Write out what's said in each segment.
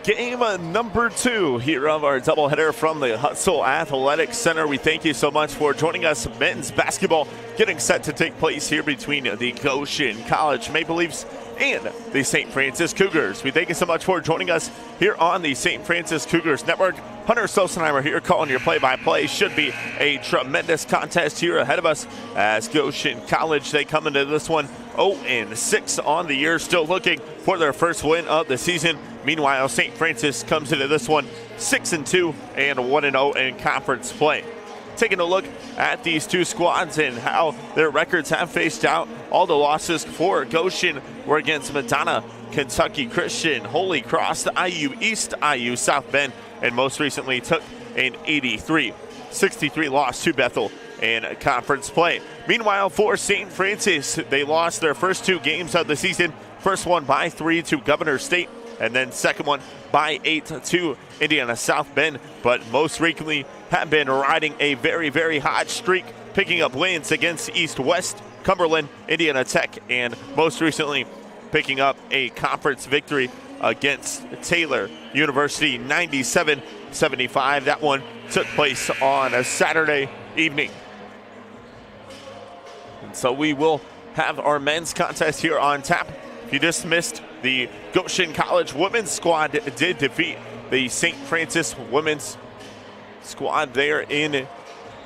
Game number 2 here of our doubleheader from the Hutzel Athletic Center. We thank you so much for joining us. Men's basketball getting set to take place here between the Goshen College Maple Leafs and the Saint Francis Cougars. We thank you so much for joining us here on the Saint Francis Cougars Network. Hunter Sosenheimer here calling your play-by-play. Should be a tremendous contest here ahead of us as Goshen College, they come into this one 0-6 on the year, still looking for their first win of the season. Meanwhile, Saint Francis comes into this one 6-2 and 1-0 in conference play. Taking a look at these two squads and how their records have faced out. All the losses for Goshen were against Madonna, Kentucky Christian, Holy Cross, IU East, IU South Bend, and most recently took an 83-63 loss to Bethel in conference play. Meanwhile, for Saint Francis, they lost their first 2 games of the season. First one by 3 to Governor State, and then second one by 8 to Indiana South Bend, but most recently have been riding a very, very hot streak, picking up wins against East West, Cumberland, Indiana Tech, and most recently picking up a conference victory against Taylor University, 97-75. That one took place on a Saturday evening. And so we will have our men's contest here on tap. If you just missed, the Goshen College women's squad did defeat the Saint Francis women's squad there in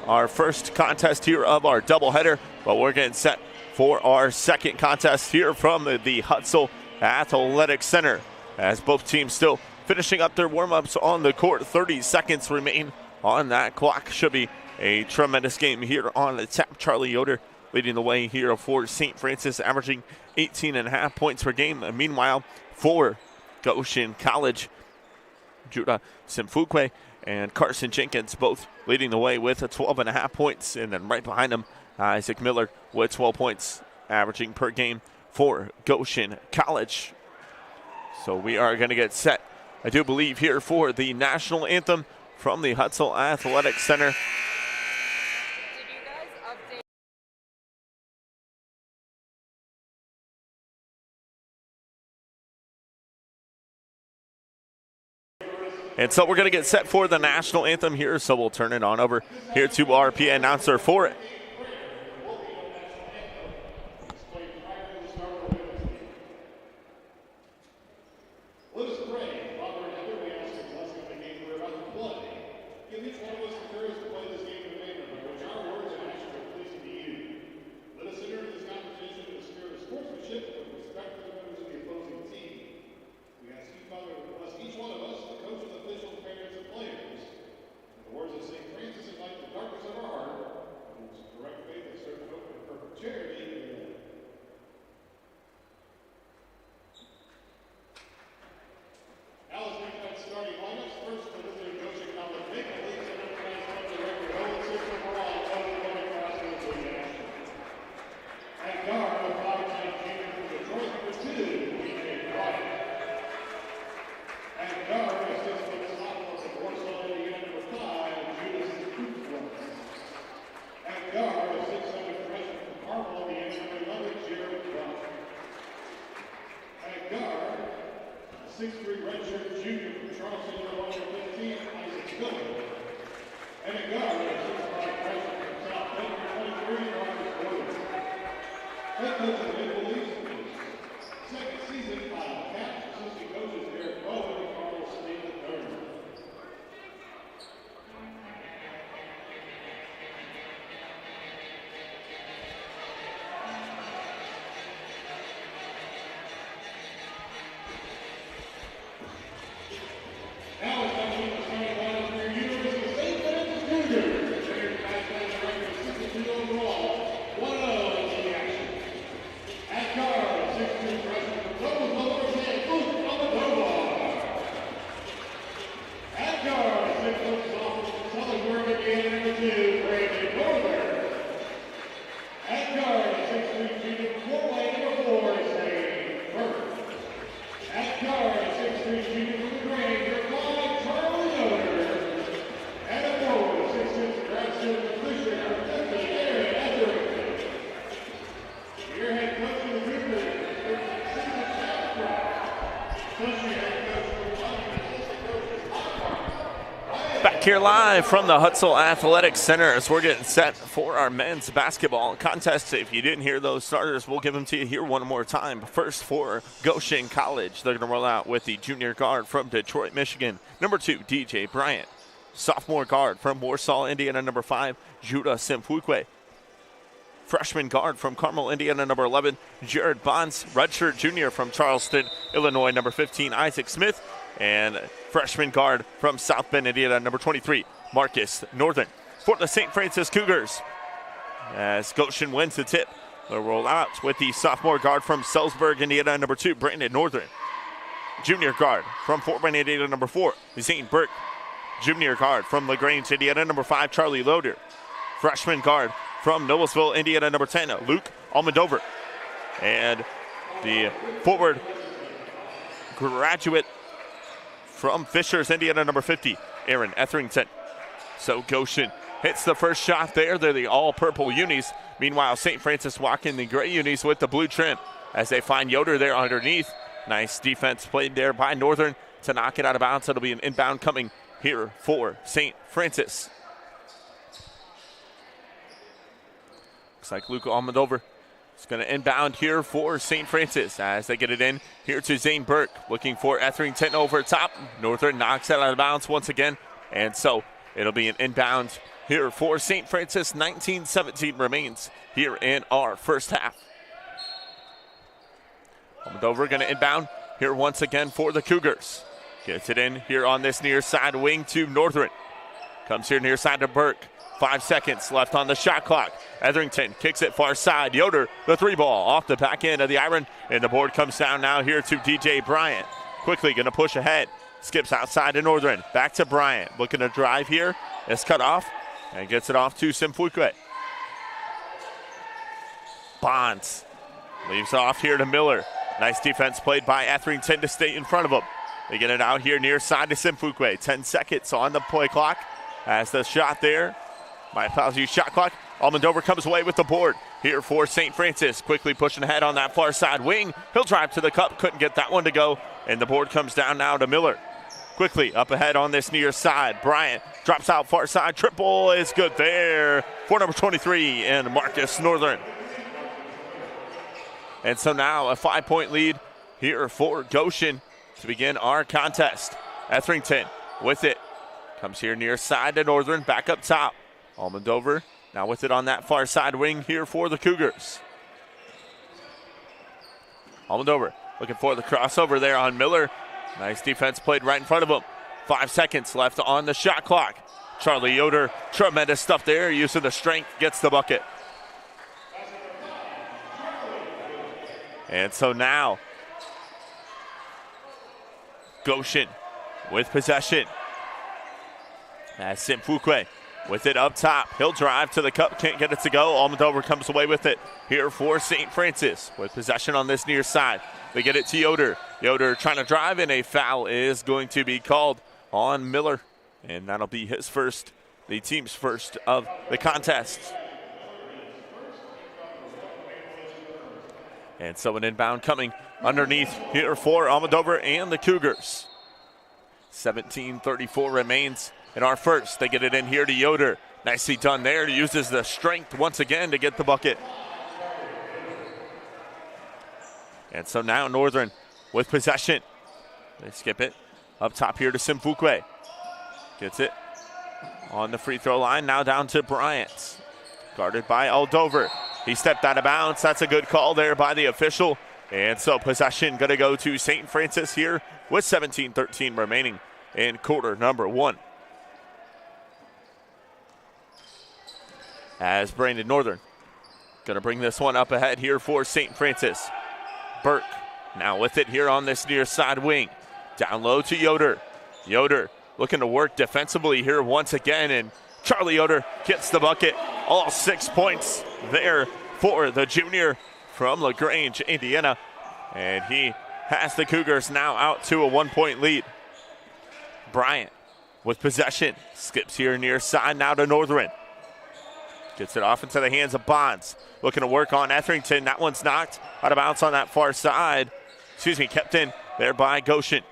our first contest here of our doubleheader. But we're getting set for our second contest here from the Hutzel Athletic Center, as both teams still finishing up their warm-ups on the court. 30 seconds remain on that clock. Should be a tremendous game here on the tap. Charlie Yoder leading the way here for St. Francis, averaging 18.5 points per game. Meanwhile, for Goshen College, Judah Simfukwe and Carson Jenkins both leading the way with 12.5 points. And then right behind them, Isaac Miller with 12 points averaging per game for Goshen College. So we are going to get set, I do believe, here for the national anthem from the Hutzel Athletic Center. And so we're going to get set for the national anthem here, so we'll turn it on over here to our PA announcer for it. here live from the Hutzel Athletic Center as we're getting set for our men's basketball contest. If you didn't hear those starters, we'll give them to you here one more time. First for Goshen College, they're going to roll out with the junior guard from Detroit, Michigan, number 2, DJ Bryant. Sophomore guard from Warsaw, Indiana, number 5, Judah Simfukwe. Freshman guard from Carmel, Indiana, number 11, Jared Bonds. Redshirt junior from Charleston, Illinois, number 15, Isaac Smith. And freshman guard from South Bend, Indiana, number 23, Marcus Northern. For the Saint Francis Cougars, as Goshen wins the tip, they'll roll out with the sophomore guard from Salisbury, Indiana, number 2, Brandon Northern. Junior guard from Fort Wayne, Indiana, number 4, Zane Burke. Junior guard from LaGrange, Indiana, number 5, Charlie Loader. Freshman guard from Noblesville, Indiana, number 10, Luke Almodovar. And the forward graduate from Fishers, Indiana, number 50, Aaron Etherington. So Goshen hits the first shot there. They're the all-purple unis. Meanwhile, St. Francis walking the gray unis with the blue trim as they find Yoder there underneath. Nice defense played there by Northern to knock it out of bounds. It'll be an inbound coming here for St. Francis. Looks like Luke Almodovar is going to inbound here for St. Francis as they get it in here to Zane Burke. Looking for Etherington over top. Northern knocks it out of bounds once again. And so it'll be an inbound here for St. Francis. 19-17 remains here in our first half. Almodovar going to inbound here once again for the Cougars. Gets it in here on this near side wing to Northern. Comes here near side to Burke. 5 seconds left on the shot clock. Etherington kicks it far side. Yoder, the 3-ball off the back end of the iron. And the board comes down now here to DJ Bryant. Quickly going to push ahead. Skips outside to Northern. Back to Bryant. Looking to drive here. It's cut off. And gets it off to Simfukwe. Bonds leaves off here to Miller. Nice defense played by Etherington to stay in front of him. They get it out here near side to Simfukwe. 10 seconds on the play clock. As the shot there. My apologies, shot clock. Almodovar comes away with the board here for St. Francis. Quickly pushing ahead on that far side wing. He'll drive to the cup. Couldn't get that one to go. And the board comes down now to Miller. Quickly up ahead on this near side. Bryant drops out far side. Triple is good there for number 23 and Marcus Northern. And so now a 5-point lead here for Goshen to begin our contest. Etherington with it. Comes here near side to Northern. Back up top. Almodovar now with it on that far side wing here for the Cougars. Almodovar looking for the crossover there on Miller. Nice defense played right in front of him. 5 seconds left on the shot clock. Charlie Yoder, tremendous stuff there. Using the strength, gets the bucket. And so now, Goshen with possession. As Simfukwe with it up top. He'll drive to the cup, can't get it to go. Almodovar comes away with it here for St. Francis with possession on this near side. They get it to Yoder. Yoder trying to drive, and a foul is going to be called on Miller. And that'll be his first, the team's first of the contest. And so an inbound coming underneath here for Almodovar and the Cougars. 17:34 remains in our first. They get it in here to Yoder. Nicely done there. He uses the strength once again to get the bucket. And so now Northern with possession. They skip it. Up top here to Simfukwe. Gets it on the free throw line. Now down to Bryant. Guarded by Aldover. He stepped out of bounds. That's a good call there by the official. And so possession going to go to St. Francis here with 17:13 remaining in quarter number 1. As Brandon Northern going to bring this one up ahead here for St. Francis. Burke now with it here on this near side wing. Down low to Yoder. Yoder looking to work defensively here once again, and Charlie Yoder gets the bucket. All 6 points there for the junior from LaGrange, Indiana. And he has the Cougars now out to a 1-point lead. Bryant with possession. Skips here near side now to Northern. Gets it off into the hands of Bonds. Looking to work on Etherington. That one's knocked out of bounds on that far side. Kept in there by Goshen.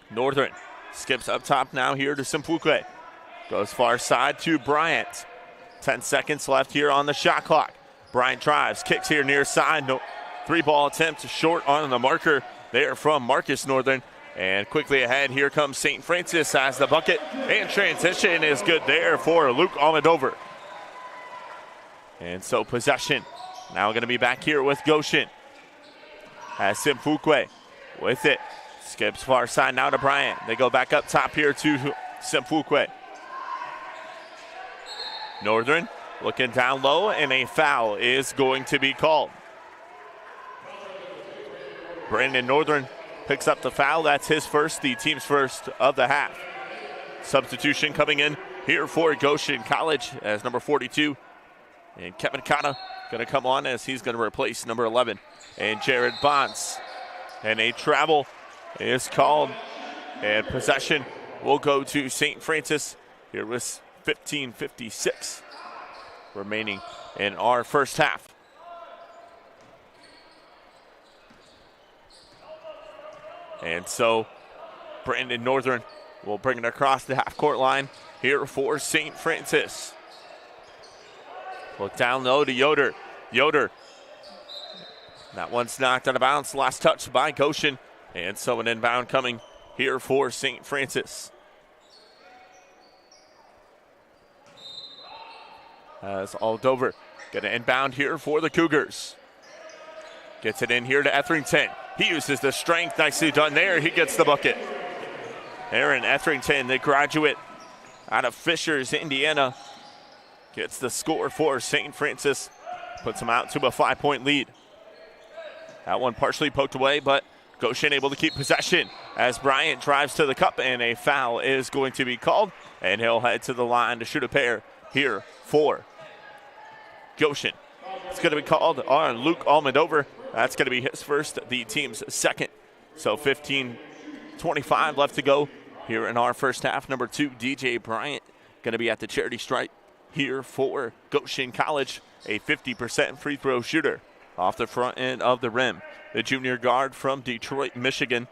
Northern Skips up top now here to Simfukwe. Goes far side to Bryant. 10 seconds left here on the shot clock. Bryant drives, kicks here near side. No, 3-ball attempt short on the marker there from Marcus Northern. And quickly ahead, here comes St. Francis as the bucket. And transition is good there for Luke Almodover. And so possession now going to be back here with Goshen. As Simfukwe with it. Skips far side now to Bryant. They go back up top here to Simfukwe. Northern looking down low, and a foul is going to be called. Brandon Northern picks up the foul. That's his first, the team's first of the half. Substitution coming in here for Goshen College as number 42. And Kevin Kata going to come on as he's going to replace number 11. And Jared Bonds. And a travel is called. And possession will go to St. Francis. Here with 15:56 remaining in our first half. And so Brandon Northern will bring it across the half-court line here for St. Francis. Look down low to Yoder. Yoder. That one's knocked out of bounds. Last touch by Goshen. And so an inbound coming here for St. Francis. As Aldover going to inbound here for the Cougars. Gets it in here to Etherington. He uses the strength. Nicely done there. He gets the bucket. Aaron Etherington, the graduate out of Fishers, Indiana, gets the score for St. Francis. Puts them out to a 5-point lead. That one partially poked away, but Goshen able to keep possession as Bryant drives to the cup, and a foul is going to be called, and he'll head to the line to shoot a pair here for Goshen. It's going to be called on Luke Almodover. That's going to be his first, the team's second. So 15:25 left to go here in our first half. Number 2, DJ Bryant, going to be at the charity stripe here for Goshen College, a 50% free throw shooter off the front end of the rim. The junior guard from Detroit, Michigan,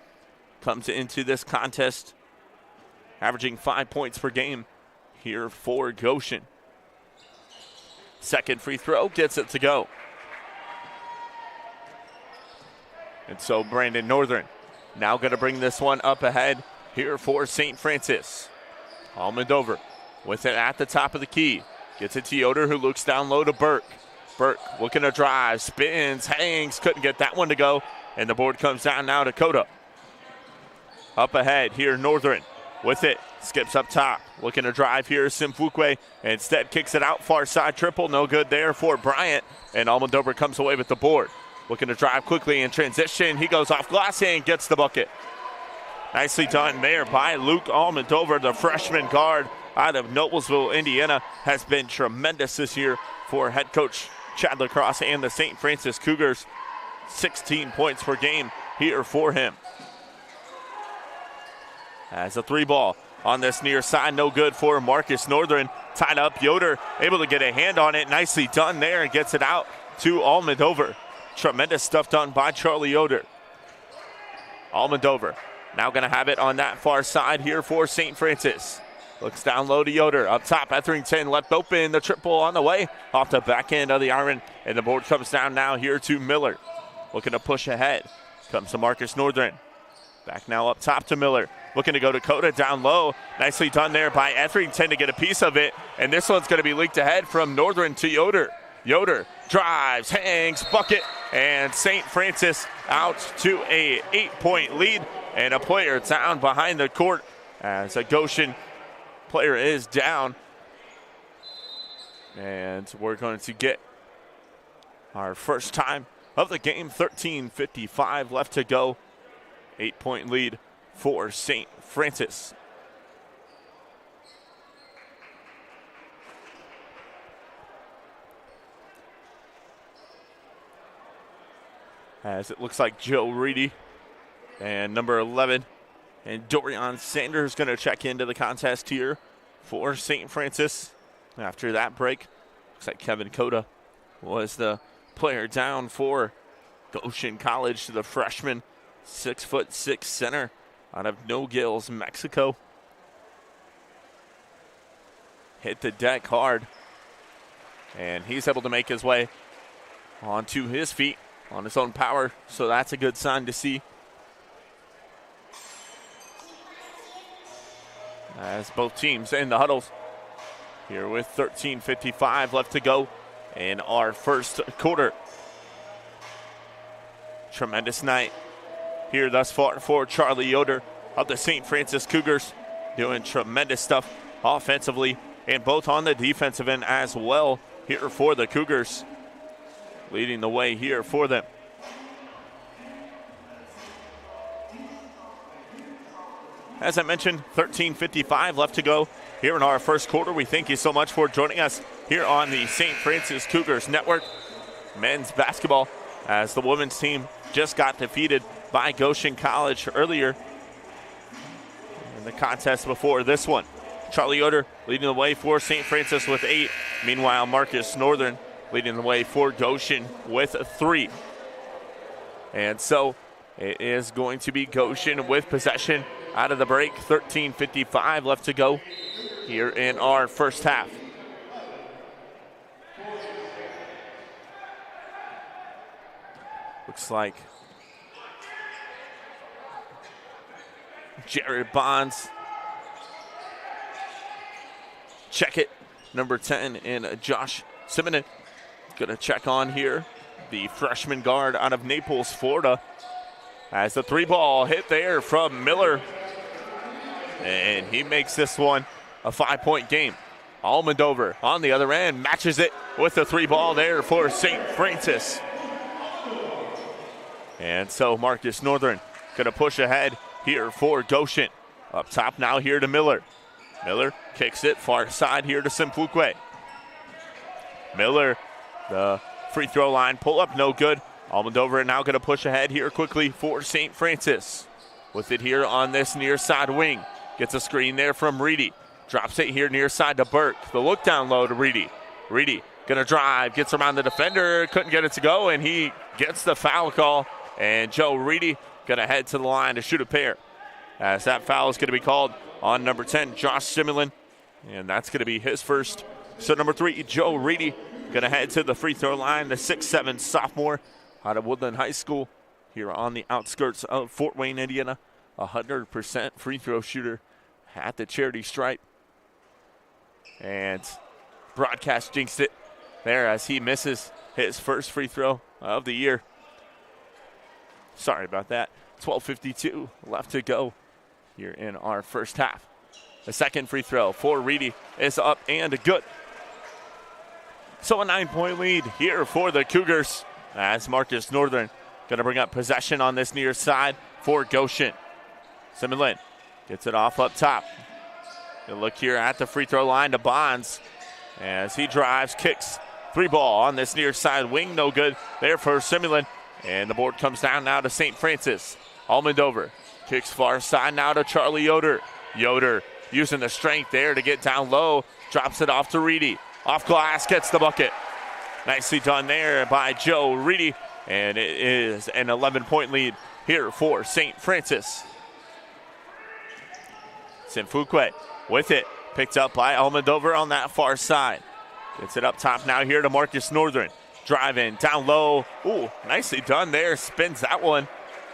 comes into this contest averaging 5 points per game here for Goshen. Second free throw gets it to go. And so Brandon Northern now going to bring this one up ahead here for St. Francis. Almodover with it at the top of the key. Gets it to Yoder, who looks down low to Burke. Burke looking to drive, spins, hangs, couldn't get that one to go. And the board comes down now to Coda. Up ahead here, Northern with it. Skips up top. Looking to drive here, Simfukwe. Instead kicks it out, far side triple. No good there for Bryant. And Almodover comes away with the board. Looking to drive quickly in transition. He goes off glass and gets the bucket. Nicely done there by Luke Almodover, the freshman guard out of Noblesville, Indiana. Has been tremendous this year for head coach Chad Lacrosse and the St. Francis Cougars. 16 points per game here for him. As a 3-ball on this near side, no good for Marcus Northern. Tied up, Yoder able to get a hand on it. Nicely done there and gets it out to Almodover. Tremendous stuff done by Charlie Yoder. Almodover now going to have it on that far side here for St. Francis. Looks down low to Yoder. Up top, Etherington left open. The triple on the way off the back end of the iron. And the board comes down now here to Miller. Looking to push ahead. Comes to Marcus Northern. Back now up top to Miller. Looking to go to Coda down low. Nicely done there by Etherington to get a piece of it. And this one's going to be leaked ahead from Northern to Yoder. Yoder drives, hangs, bucket. And St. Francis out to a 8-point lead. And a player down behind the court as a Goshen player is down. And we're going to get our first time of the game. 13:55 left to go. 8-point lead for St. Francis. As it looks like Joe Reedy and number 11 and Dorian Sanders going to check into the contest here for St. Francis. After that break, looks like Kevin Coda was the player down for Goshen College, the freshman, 6'6" center out of No Gills, Mexico. Hit the deck hard. And he's able to make his way onto his feet on his own power. So that's a good sign to see. As both teams in the huddles here with 13:55 left to go in our first quarter. Tremendous night here thus far for Charlie Yoder of the Saint Francis Cougars, doing tremendous stuff offensively and both on the defensive end as well here for the Cougars, leading the way here for them. As I mentioned, 13:55 left to go here in our first quarter. We thank you so much for joining us here on the Saint Francis Cougars Network. Men's basketball, as the women's team just got defeated by Goshen College earlier in the contest before this one. Charlie Yoder leading the way for Saint Francis with 8. Meanwhile, Marcus Northern leading the way for Goshen with 3. And so it is going to be Goshen with possession out of the break. 13:55 left to go here in our first half. Looks like Jared Bonds. Check it. Number 10 in Josh Simonin. Going to check on here the freshman guard out of Naples, Florida. As the 3-ball hit there from Miller. And he makes this one a 5-point game. Almondover on the other end matches it with the 3-ball there for St. Francis. And so Marcus Northern going to push ahead here for Goshen. Up top now here to Miller. Miller kicks it far side here to Simfukwe. Miller, the free throw line pull up, no good. Almondover now going to push ahead here quickly for St. Francis. With it here on this near side wing. Gets a screen there from Reedy. Drops it here near side to Burke. The look down low to Reedy. Reedy going to drive, gets around the defender, couldn't get it to go, and he gets the foul call. And Joe Reedy going to head to the line to shoot a pair. As that foul is going to be called on number 10, Josh Simulin. And that's going to be his first. So number 3, Joe Reedy, going to head to the free throw line. The 6'7" sophomore out of Woodland High School here on the outskirts of Fort Wayne, Indiana. 100% free throw shooter at the charity stripe. And broadcast jinxed it there as he misses his first free throw of the year. Sorry about that. 12:52 left to go here in our first half. The second free throw for Reedy is up and good. So a 9-point lead here for the Cougars as Marcus Northern going to bring up possession on this near side for Goshen. Simulin gets it off up top. You'll look here at the free throw line to Bonds as he drives, kicks. 3-ball on this near side wing, no good there for Simulin. And the board comes down now to St. Francis. Almondover kicks far side now to Charlie Yoder. Yoder using the strength there to get down low. Drops it off to Reedy. Off glass, gets the bucket. Nicely done there by Joe Reedy. And it is an 11-point lead here for St. Francis. Simfukwe with it. Picked up by Almondover on that far side. Gets it up top now here to Marcus Northern. Driving down low. Ooh, nicely done there. Spins that one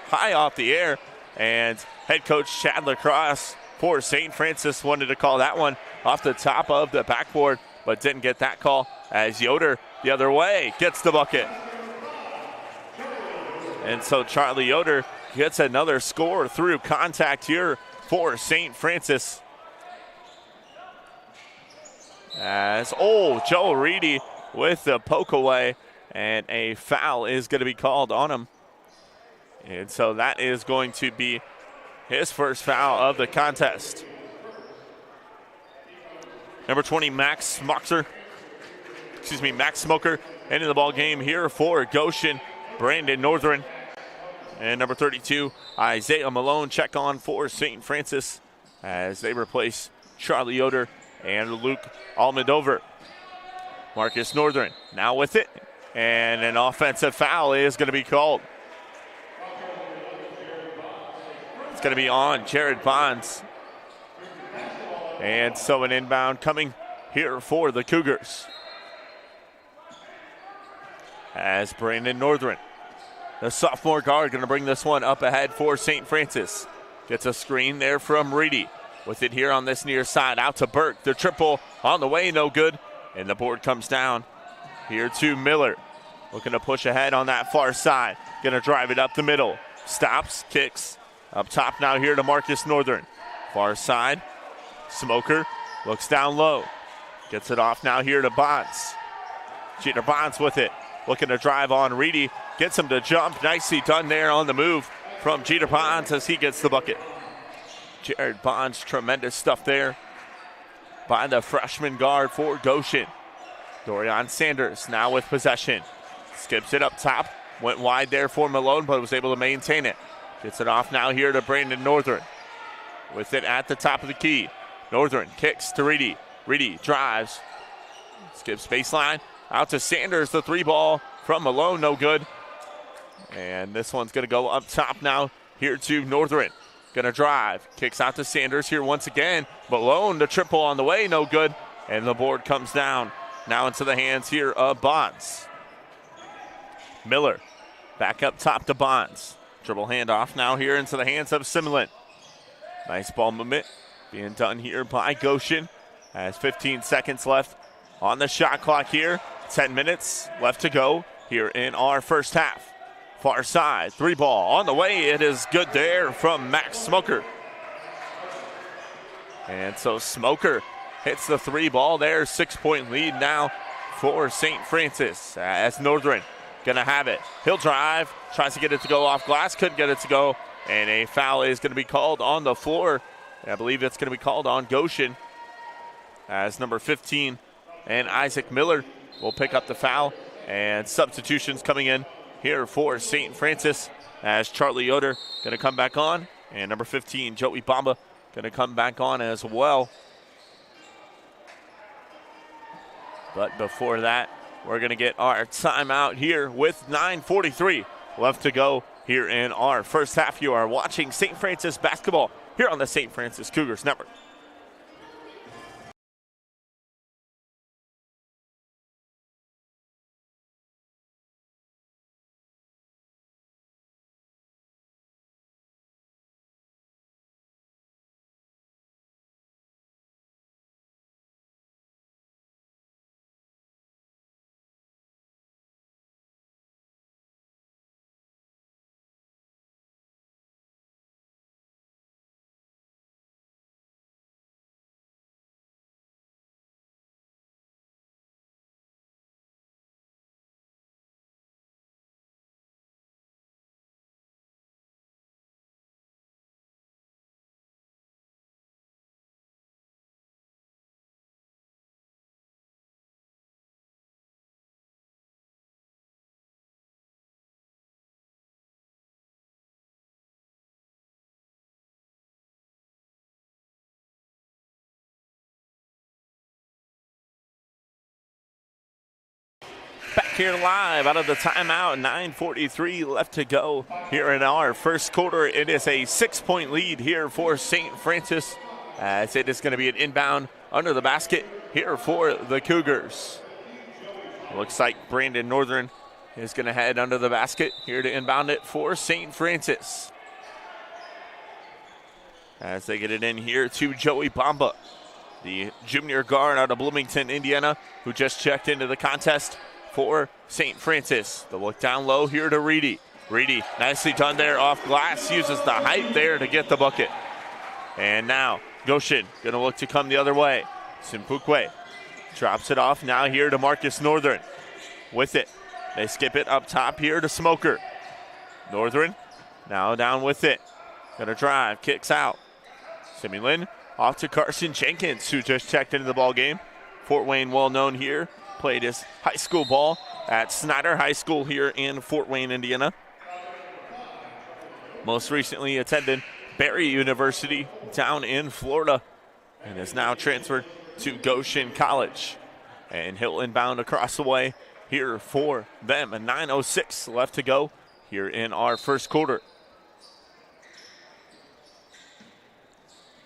high off the air. And head coach Chad Lacrosse for St. Francis wanted to call that one off the top of the backboard, but didn't get that call as Yoder the other way gets the bucket. And so Charlie Yoder gets another score through contact here for St. Francis. As, Joe Reedy with the poke away, and a foul is going to be called on him. And so that is going to be his first foul of the contest. Number 20, Max Smoker into the ball game here for Goshen, Brandon Northern. And number 32, Isaiah Malone, check on for St. Francis as they replace Charlie Yoder and Luke Almondover. Marcus Northern now with it, and an offensive foul is going to be called. It's going to be on Jared Bonds. And so an inbound coming here for the Cougars. As Brandon Northern, the sophomore guard, going to bring this one up ahead for St. Francis. Gets a screen there from Reedy. With it here on this near side, out to Burke. The triple on the way, no good. And the board comes down here to Miller. Looking to push ahead on that far side. Going to drive it up the middle. Stops, kicks. Up top now here to Marcus Northern. Far side. Smoker looks down low. Gets it off now here to Bonds. Jeter Bonds with it. Looking to drive on Reedy. Gets him to jump. Nicely done there on the move from Jeter Bonds as he gets the bucket. Jared Bonds, tremendous stuff there by the freshman guard for Goshen. Dorian Sanders now with possession. Skips it up top. Went wide there for Malone, but was able to maintain it. Gets it off now here to Brandon Northern. With it at the top of the key. Northern kicks to Reedy. Reedy drives. Skips baseline. Out to Sanders. The three ball from Malone, no good. And this one's going to go up top now here to Northern. Going to drive. Kicks out to Sanders here once again. Malone, the triple on the way, no good. And the board comes down. Now into the hands here of Bonds. Miller back up top to Bonds. Dribble handoff now here into the hands of Simlin. Nice ball movement being done here by Goshen. Has 15 seconds left on the shot clock here. 10 minutes left to go here in our first half. Far side, three ball on the way. It is good there from Max Smoker. And so Smoker hits the three ball there. 6-point lead now for St. Francis as Northern going to have it. He'll drive, tries to get it to go off glass, couldn't get it to go. And a foul is going to be called on the floor. I believe it's going to be called on Goshen as number 15 and Isaac Miller will pick up the foul. And substitutions coming in here for St. Francis as Charlie Yoder going to come back on. And number 15, Joey Bamba, going to come back on as well. But before that, we're going to get our timeout here with 9:43 left to go here in our first half. You are watching St. Francis basketball here on the St. Francis Cougars Network. Back here live out of the timeout, 9:43 left to go here in our first quarter. It is a 6-point lead here for St. Francis as it is going to be an inbound under the basket here for the Cougars. Looks like Brandon Northern is going to head under the basket here to inbound it for St. Francis. As they get it in here to Joey Bamba, the junior guard out of Bloomington, Indiana, who just checked into the contest for St. Francis. The look down low here to Reedy. Reedy, nicely done there off glass, uses the height there to get the bucket. And now Goshen going to look to come the other way. Simpukwe drops it off now here to Marcus Northern. With it, they skip it up top here to Smoker. Northern now down with it. Going to drive, kicks out. Simulin off to Carson Jenkins, who just checked into the ball game. Fort Wayne well known here. Played his high school ball at Snyder High School here in Fort Wayne, Indiana. Most recently attended Barry University down in Florida and is now transferred to Goshen College. And he'll inbound across the way here for them. And 9:06 left to go here in our first quarter.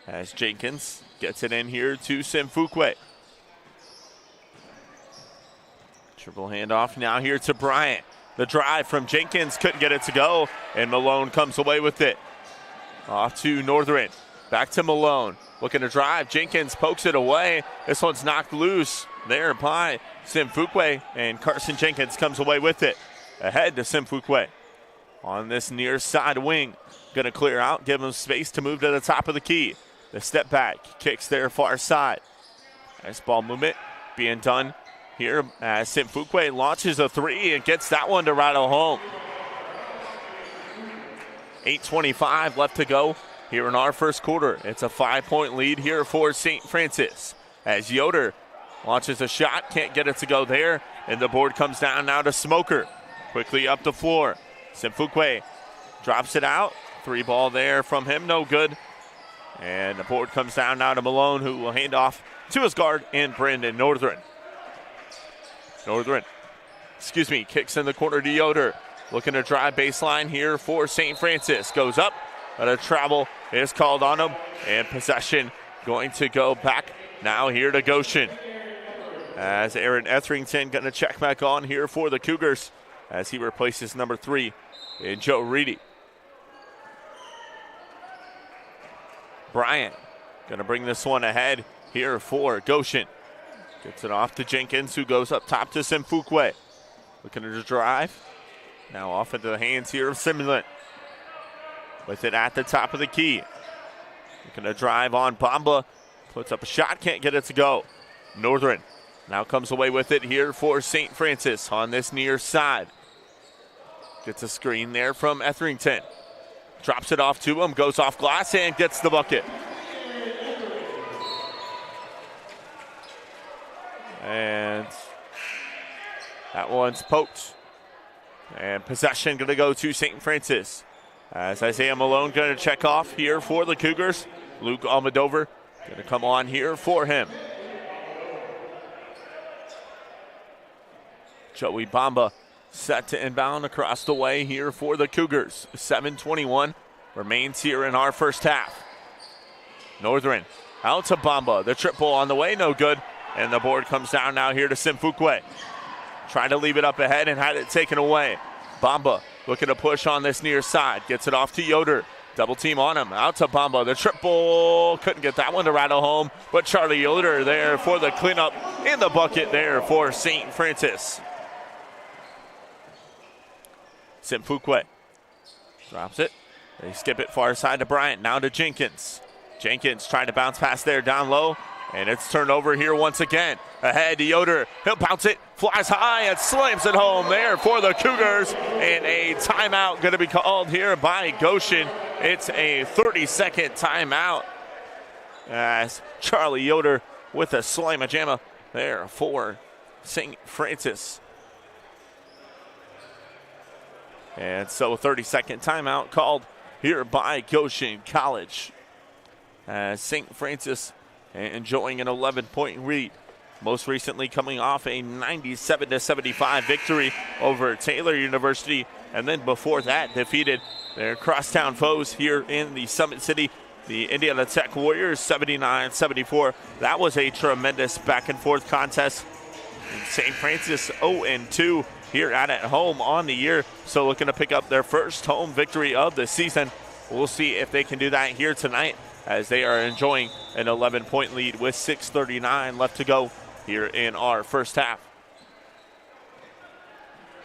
as Jenkins gets it in here to Simfukwe. Triple handoff now here to Bryant. The drive from Jenkins, couldn't get it to go, and Malone comes away with it. Off to Northern. Back to Malone. Looking to drive. Jenkins pokes it away. This one's knocked loose there by Simfukwe, and Carson Jenkins comes away with it. Ahead to Simfukwe on this near side wing. Going to clear out, give him space to move to the top of the key. The step back, kicks there far side. Nice ball movement being done here as Simfukwe launches a three and gets that one to rattle home. 8:25 left to go here in our first quarter. It's a 5-point lead here for St. Francis as Yoder launches a shot, can't get it to go there, and the board comes down now to Smoker. Quickly up the floor. Simfukwe drops it out. Three ball there from him, no good. And the board comes down now to Malone, who will hand off to his guard and Brandon Northern. Kicks in the corner to Yoder. Looking to drive baseline here for St. Francis. Goes up, but a travel is called on him. And possession going to go back now here to Goshen. As Aaron Etherington going to check back on here for the Cougars as he replaces number 3 in Joe Reedy. Bryant going to bring this one ahead here for Goshen. Gets it off to Jenkins, who goes up top to Simfukwe. Looking to drive. Now off into the hands here of Simulant. With it at the top of the key. Looking to drive on Bamba. Puts up a shot, can't get it to go. Northern now comes away with it here for St. Francis on this near side. Gets a screen there from Etherington. Drops it off to him, goes off glass and gets the bucket. And that one's poked. And possession going to go to St. Francis. As Isaiah Malone going to check off here for the Cougars. Luke Almodovar going to come on here for him. Joey Bamba set to inbound across the way here for the Cougars. 7:21 remains here in our first half. Northern out to Bamba. The triple on the way, no good. And the board comes down now here to Simfukwe. Trying to leave it up ahead and had it taken away. Bamba looking to push on this near side. Gets it off to Yoder. Double team on him. Out to Bamba. The triple. Couldn't get that one to rattle home. But Charlie Yoder there for the cleanup in the bucket there for St. Francis. Simfukwe drops it. They skip it far side to Bryant. Now to Jenkins. Jenkins trying to bounce pass there down low. And it's turned over here once again. Ahead to Yoder. He'll bounce it. Flies high and slams it home there for the Cougars. And a timeout going to be called here by Goshen. It's a 30-second timeout. As Charlie Yoder with a slam-a-jamma there for St. Francis. And so a 30-second timeout called here by Goshen College. As St. Francis enjoying an 11-point lead. Most recently coming off a 97-75 victory over Taylor University. And then before that, defeated their crosstown foes here in the Summit City, the Indiana Tech Warriors, 79-74. That was a tremendous back-and-forth contest. St. Francis 0-2 here at home on the year. So looking to pick up their first home victory of the season. We'll see if they can do that here tonight, as they are enjoying an 11-point lead with 6:39 left to go here in our first half.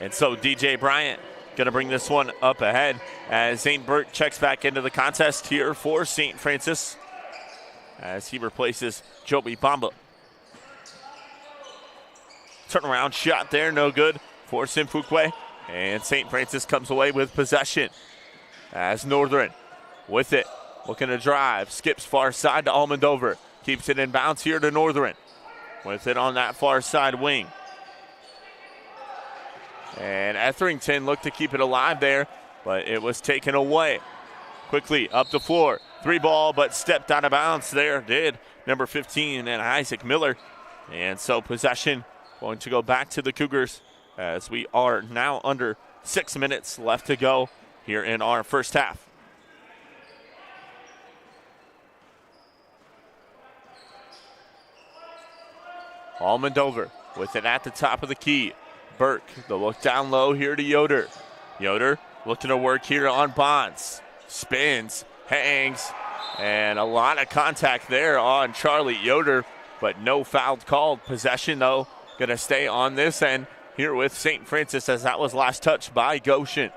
And so DJ Bryant going to bring this one up ahead as Zane Burke checks back into the contest here for St. Francis as he replaces Joby Bamba. Turnaround shot there, no good for Simfukwe. And St. Francis comes away with possession as Northern with it. Looking to drive, skips far side to Almodovar. Keeps it in bounds here to Northern. With it on that far side wing. And Etherington looked to keep it alive there, but it was taken away. Quickly up the floor. 3 ball, but stepped out of bounds there. Did number 15 and Isaac Miller. And so possession going to go back to the Cougars as we are now under 6 minutes left to go here in our first half. Almondover with it at the top of the key. Burke, the look down low here to Yoder. Yoder looking to work here on Bonds. Spins, hangs, and a lot of contact there on Charlie Yoder, but no foul called. Possession, though, going to stay on this end here with St. Francis, as that was last touched by Goshen.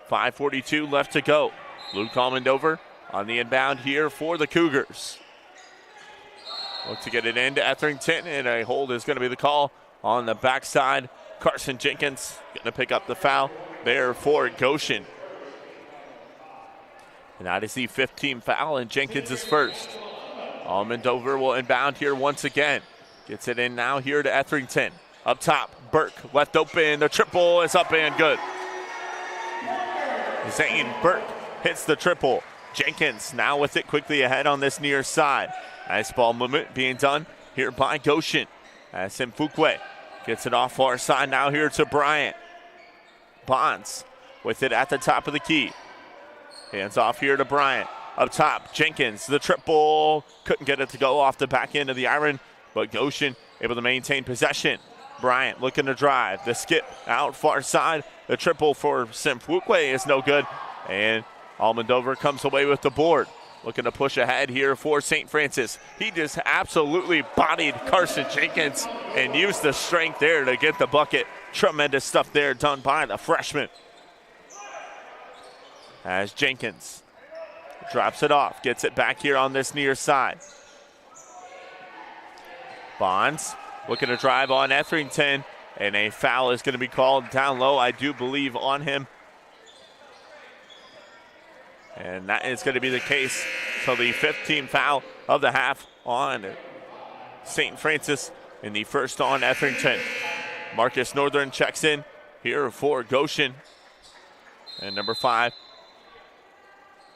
5:42 left to go. Luke Almondover on the inbound here for the Cougars. Look to get it into Etherington, and a hold is going to be the call on the backside. Carson Jenkins going to pick up the foul there for Goshen. And that is the 15th foul, and Jenkins is first. Almondover will inbound here once again. Gets it in now here to Etherington. Up top, Burke left open. The triple is up and good. Zane Burke hits the triple. Jenkins now with it quickly ahead on this near side. Nice ball movement being done here by Goshen. As Simfukwe gets it off far side now here to Bryant. Bonds with it at the top of the key. Hands off here to Bryant. Up top, Jenkins, the triple. Couldn't get it to go off the back end of the iron, but Goshen able to maintain possession. Bryant looking to drive. The skip out far side. The triple for Simfukwe is no good. And Almondover comes away with the board. Looking to push ahead here for St. Francis. He just absolutely bodied Carson Jenkins and used the strength there to get the bucket. Tremendous stuff there done by the freshman. As Jenkins drops it off, gets it back here on this near side. Bonds looking to drive on Etherington, and a foul is going to be called down low, I do believe, on him. And that is going to be the case. So the 15th foul of the half on St. Francis, and the first on Etherington. Marcus Northern checks in here for Goshen. And number 5,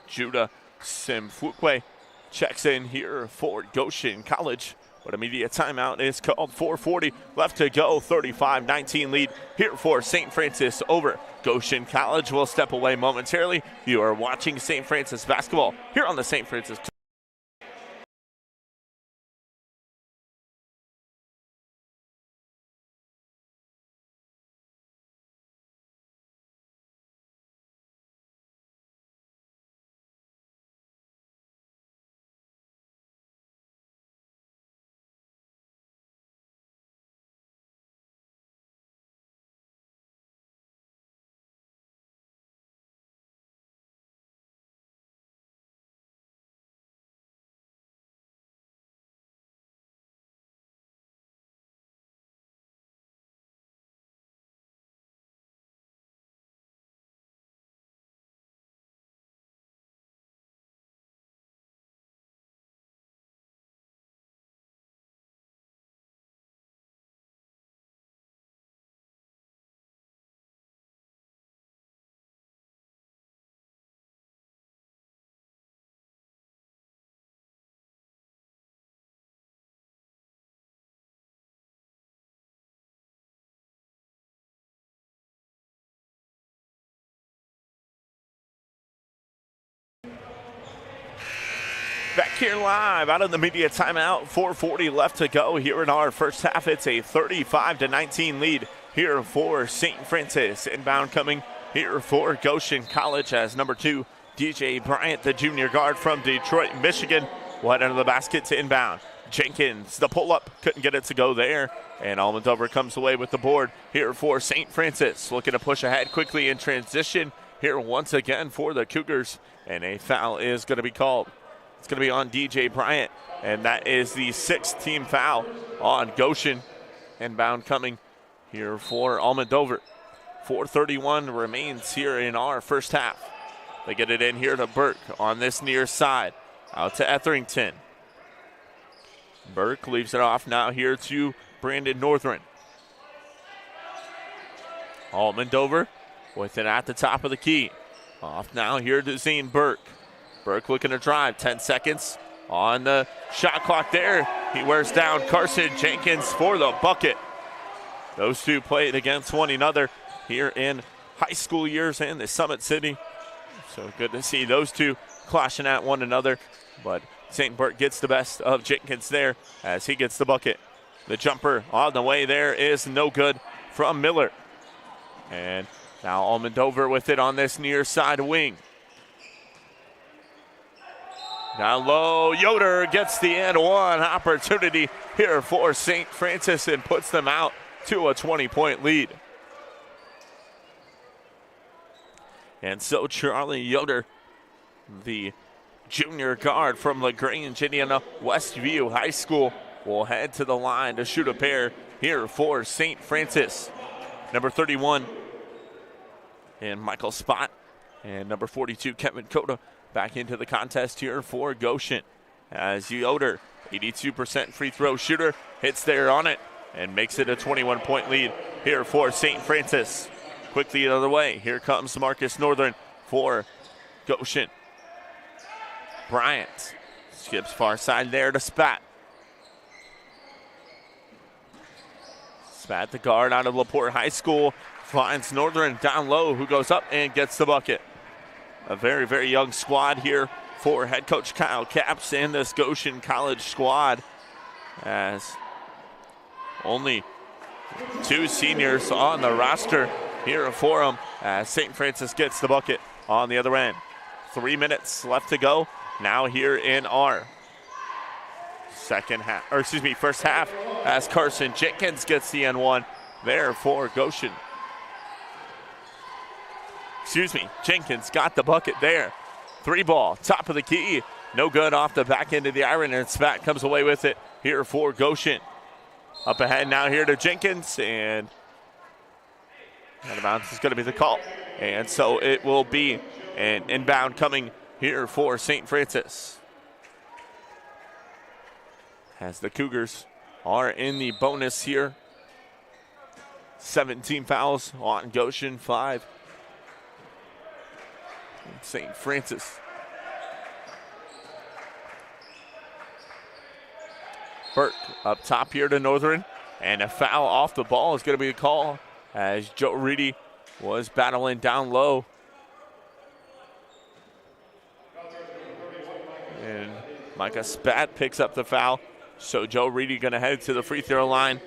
Judah Simfukwe checks in here for Goshen College. But immediate timeout is called. 4:40 left to go. 35-19 lead here for St. Francis over Goshen College. We'll step away momentarily. You are watching St. Francis basketball here on the St. Francis. Back here live out of the media timeout. 4:40 left to go here in our first half. It's a 35-19 lead here for St. Francis. Inbound coming here for Goshen College as number 2, DJ Bryant, the junior guard from Detroit, Michigan, will head under the basket to inbound. Jenkins, the pull-up, couldn't get it to go there. And Almondover comes away with the board here for St. Francis. Looking to push ahead quickly in transition here once again for the Cougars. And a foul is going to be called. It's going to be on DJ Bryant, and that is the 6th team foul on Goshen. Inbound coming here for Almondover. 4:31 remains here in our first half. They get it in here to Burke on this near side. Out to Etherington. Burke leaves it off now here to Brandon Northern. Almondover with it at the top of the key. Off now here to Zane Burke. Burke looking to drive, 10 seconds on the shot clock there. He wears down Carson Jenkins for the bucket. Those two played against one another here in high school years in the Summit City. So good to see those two clashing at one another. But St. Burke gets the best of Jenkins there as he gets the bucket. The jumper on the way there is no good from Miller. And now Almondover with it on this near side wing. Down low, Yoder gets the and one opportunity here for St. Francis and puts them out to a 20-point lead. And so Charlie Yoder, the junior guard from LaGrange, Indiana Westview High School, will head to the line to shoot a pair here for St. Francis. Number 31, and Michael Spott, and number 42, Kevin Cota, back into the contest here for Goshen. As Yoder, 82% free throw shooter, hits there on it and makes it a 21-point lead here for St. Francis. Quickly the other way, here comes Marcus Northern for Goshen. Bryant skips far side there to Spat. Spat, the guard out of LaPorte High School, finds Northern down low, who goes up and gets the bucket. A very, very young squad here for head coach Kyle Capps and this Goshen College squad, as only 2 seniors on the roster here for them, as St. Francis gets the bucket on the other end. 3 minutes left to go now here in our first half, as Carson Jenkins gets the N1 there for Goshen. Jenkins got the bucket there. 3-ball, top of the key. No good off the back end of the iron, and Spat comes away with it here for Goshen. Up ahead now here to Jenkins, and out of bounds is going to be the call. And so it will be an inbound coming here for St. Francis, as the Cougars are in the bonus here. 17 fouls on Goshen, 5 St. Francis. Burke up top here to Northern, and a foul off the ball is going to be a call, as Joe Reedy was battling down low. And Micah Spat picks up the foul, so Joe Reedy going to head to the free throw line.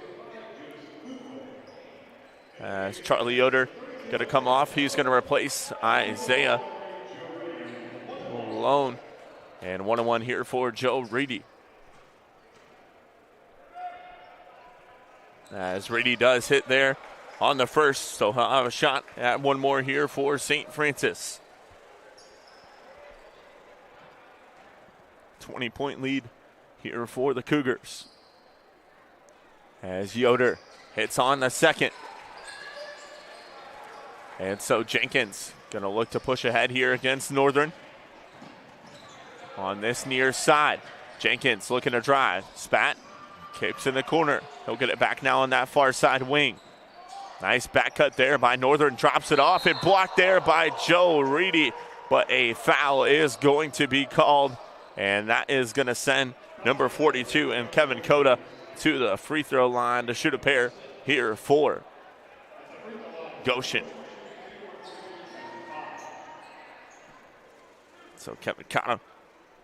As Charlie Yoder going to come off, he's going to replace Isaiah Malone. And 1-1 here for Joe Reedy. As Reedy does hit there on the first, so he'll have a shot at one more here for St. Francis. 20-point lead here for the Cougars, as Yoder hits on the second. And so Jenkins going to look to push ahead here against Northern. On this near side, Jenkins looking to drive. Spat kicks in the corner. He'll get it back now on that far side wing. Nice back cut there by Northern. Drops it off and blocked there by Joe Reedy. But a foul is going to be called, and that is going to send number 42 and Kevin Cota to the free throw line to shoot a pair here for Goshen. So Kevin Cota,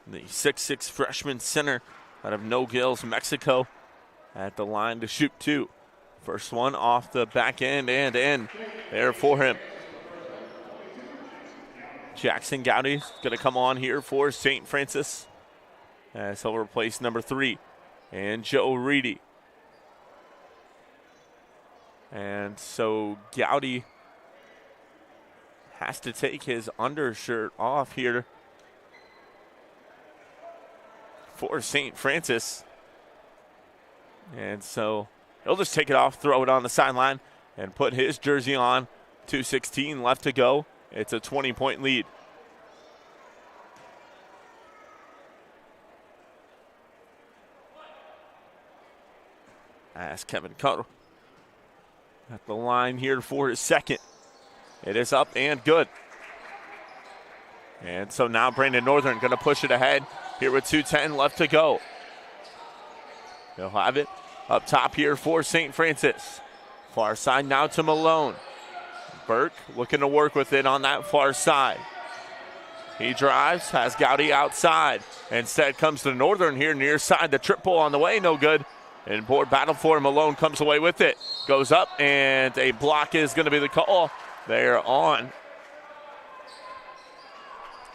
the 6'6" freshman center out of Nogales, Mexico, at the line to shoot 2. First one off the back end and in there for him. Jackson Gowdy's going to come on here for St. Francis, as he'll replace number 3 and Joe Reedy. And so Gowdy has to take his undershirt off here for St. Francis. And so he'll just take it off, throw it on the sideline, and put his jersey on. 2:16 left to go. It's a 20-point lead. As Kevin Cota at the line here for his second. It is up and good. And so now Brandon Northern going to push it ahead here with 2:10 left to go. They'll have it up top here for St. Francis. Far side now to Malone. Burke looking to work with it on that far side. He drives, has Gowdy outside. Instead comes to Northern here near side. The triple on the way, no good. And board battle for Malone comes away with it. Goes up, and a block is going to be the call there on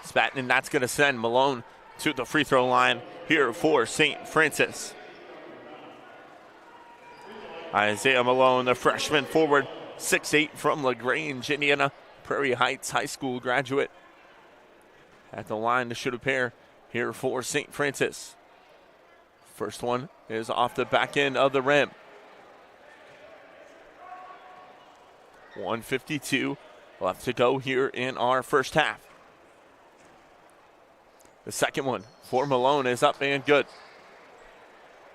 Spatten, and that's going to send Malone to the free throw line here for St. Francis. Isaiah Malone, the freshman forward, 6'8", from LaGrange, Indiana, Prairie Heights High School graduate. At the line to shoot a pair here for St. Francis. First one is off the back end of the rim. 1:52 left to go here in our first half. The second one for Malone is up and good.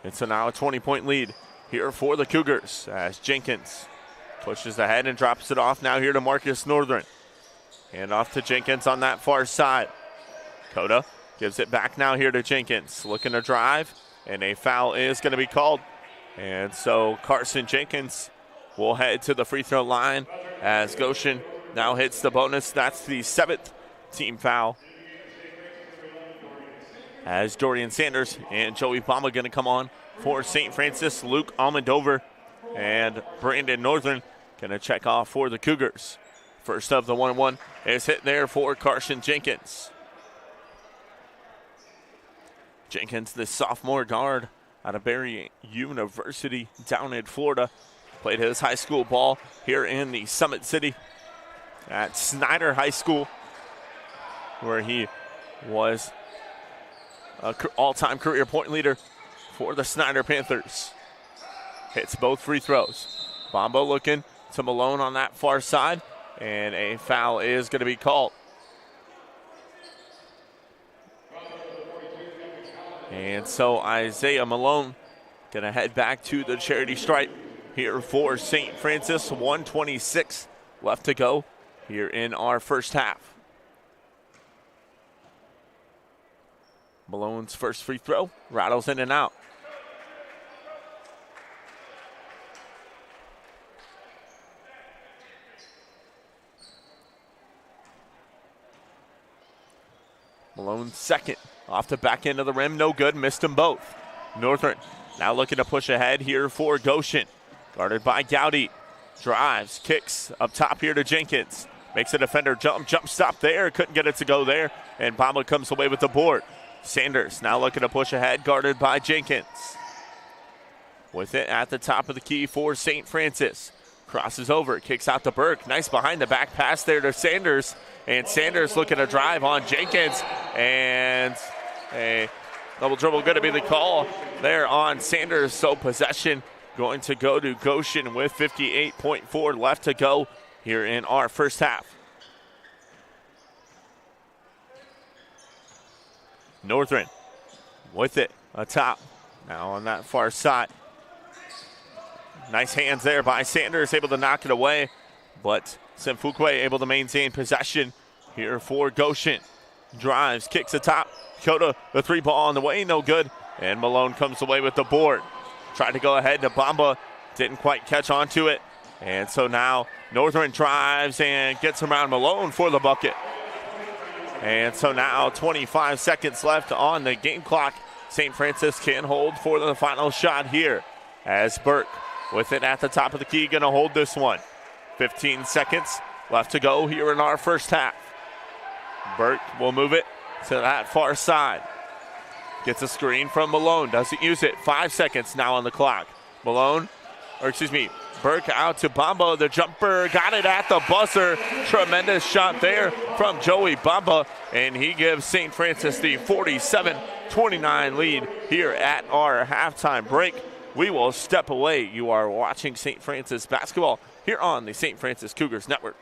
It's now a 20-point lead here for the Cougars as Jenkins pushes ahead and drops it off now here to Marcus Northern. And off to Jenkins on that far side. Coda gives it back now here to Jenkins. Looking to drive, and a foul is going to be called. And so Carson Jenkins will head to the free throw line as Goshen now hits the bonus. That's the 7th team foul. As Dorian Sanders and Joey Bama going to come on for St. Francis. Luke Almondover and Brandon Northern going to check off for the Cougars. First of the 1-1 is hit there for Carson Jenkins. Jenkins, the sophomore guard out of Barry University down in Florida. Played his high school ball here in the Summit City at Snyder High School, where he was an all-time career point leader for the Snyder Panthers. Hits both free throws. Bombo looking to Malone on that far side, and a foul is going to be called. And so Isaiah Malone going to head back to the charity stripe here for St. Francis. 1:26 left to go here in our first half. Malone's first free throw rattles in and out. Malone's second. Off the back end of the rim, no good, missed them both. Northern now looking to push ahead here for Goshen. Guarded by Gowdy. Drives, kicks up top here to Jenkins. Makes a defender jump stop there, couldn't get it to go there, and Bama comes away with the board. Sanders now looking to push ahead, guarded by Jenkins. With it at the top of the key for St. Francis. Crosses over, kicks out to Burke. Nice behind the back pass there to Sanders. And Sanders looking to drive on Jenkins. And a double dribble going to be the call there on Sanders. So possession going to go to Goshen with 58.4 left to go here in our first half. Northern with it atop. Now on that far side. Nice hands there by Sanders, able to knock it away. But Simfukwe able to maintain possession here for Goshen. Drives, kicks atop. Kota, the three ball on the way, no good. And Malone comes away with the board. Tried to go ahead to Bamba, didn't quite catch on to it. And so now Northern drives and gets around Malone for the bucket. And so now 25 seconds left on the game clock. St. Francis can hold for the final shot here as Burke with it at the top of the key, going to hold this one. 15 seconds left to go here in our first half. Burke will move it to that far side. Gets a screen from Malone, doesn't use it. 5 seconds now on the clock. Burke out to Bamba, the jumper, got it at the buzzer. Tremendous shot there from Joey Bamba, and he gives St. Francis the 47-29 lead here at our halftime break. We will step away. You are watching St. Francis basketball here on the St. Francis Cougars Network.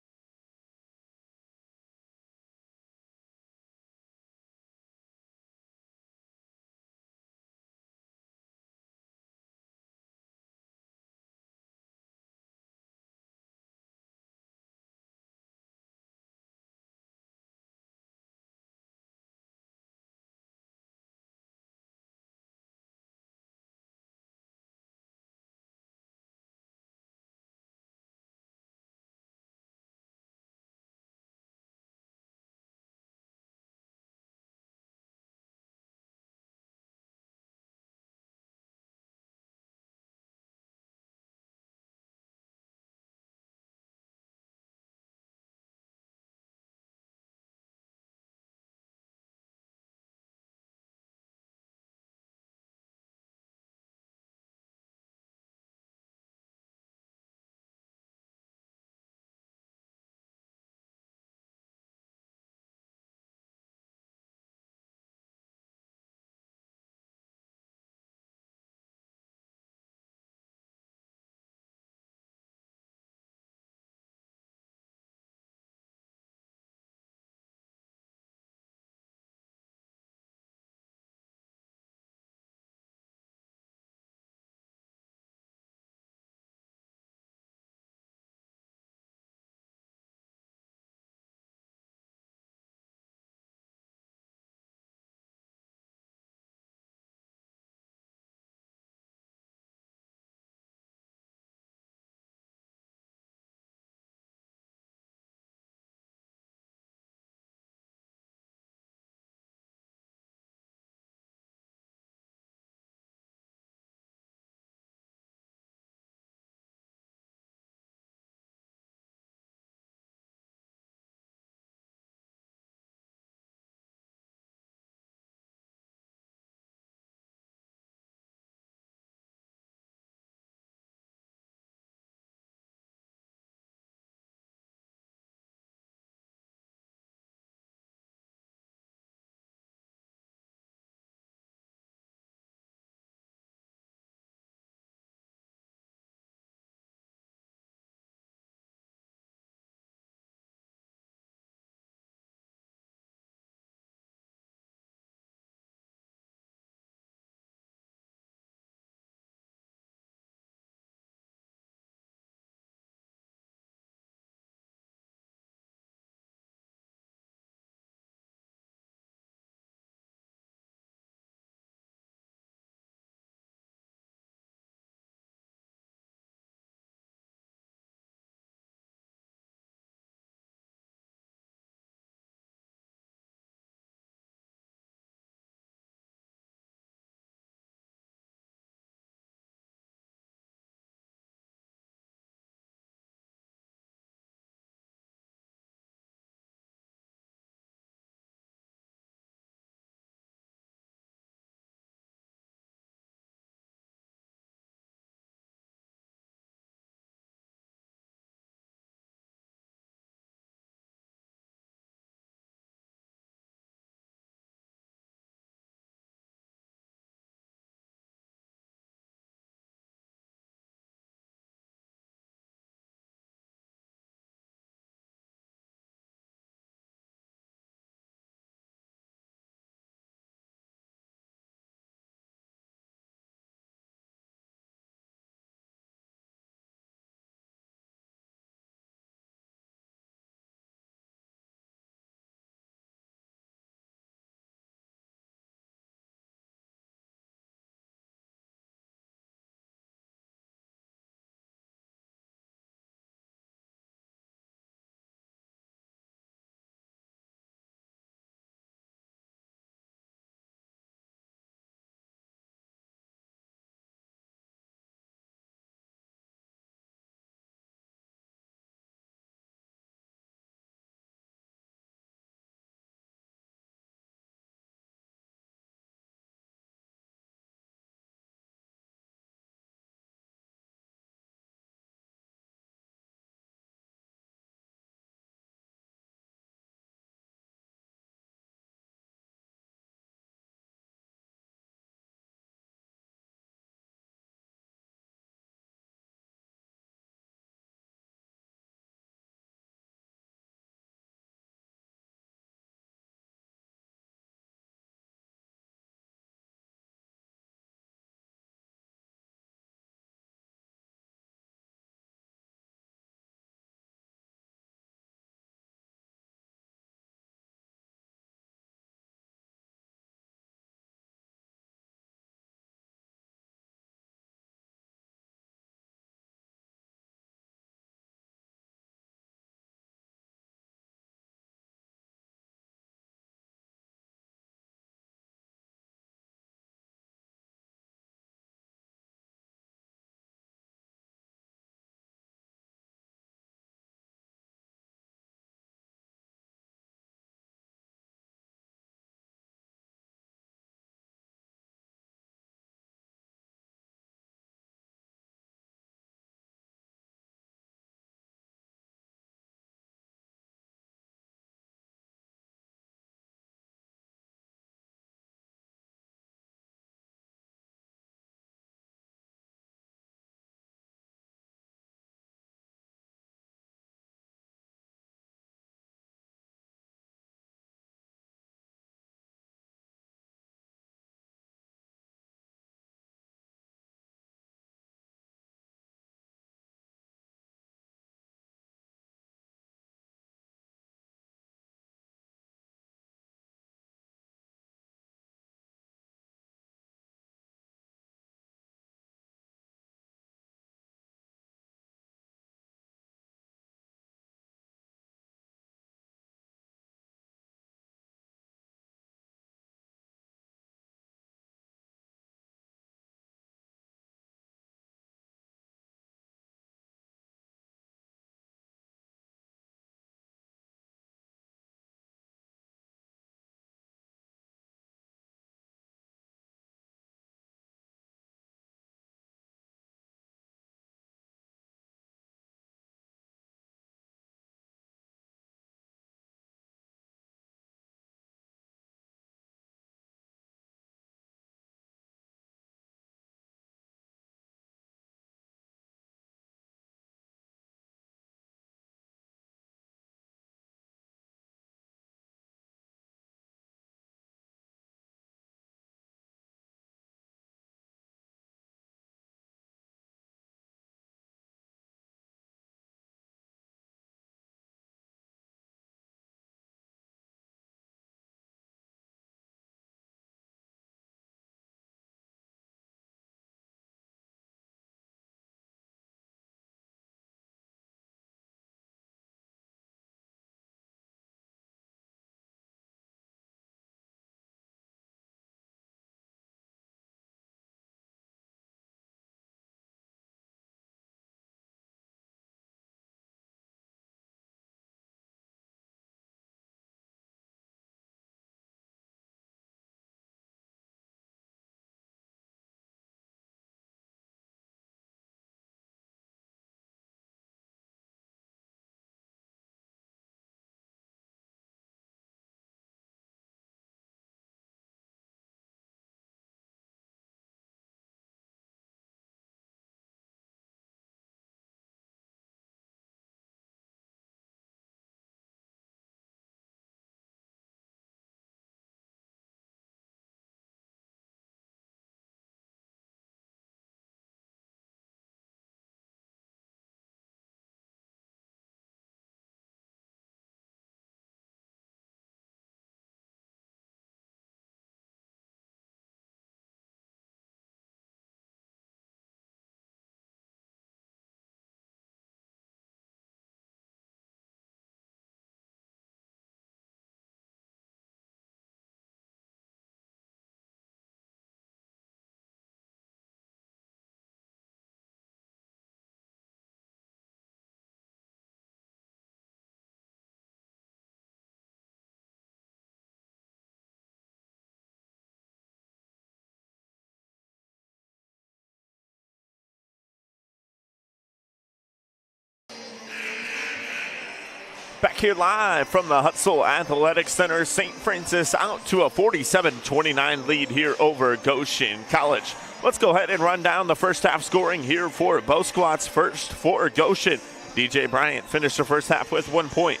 Back here live from the Hutzel Athletic Center, St. Francis out to a 47-29 lead here over Goshen College. Let's go ahead and run down the first half scoring here for both squads. First for Goshen, DJ Bryant finished the first half with 1 point.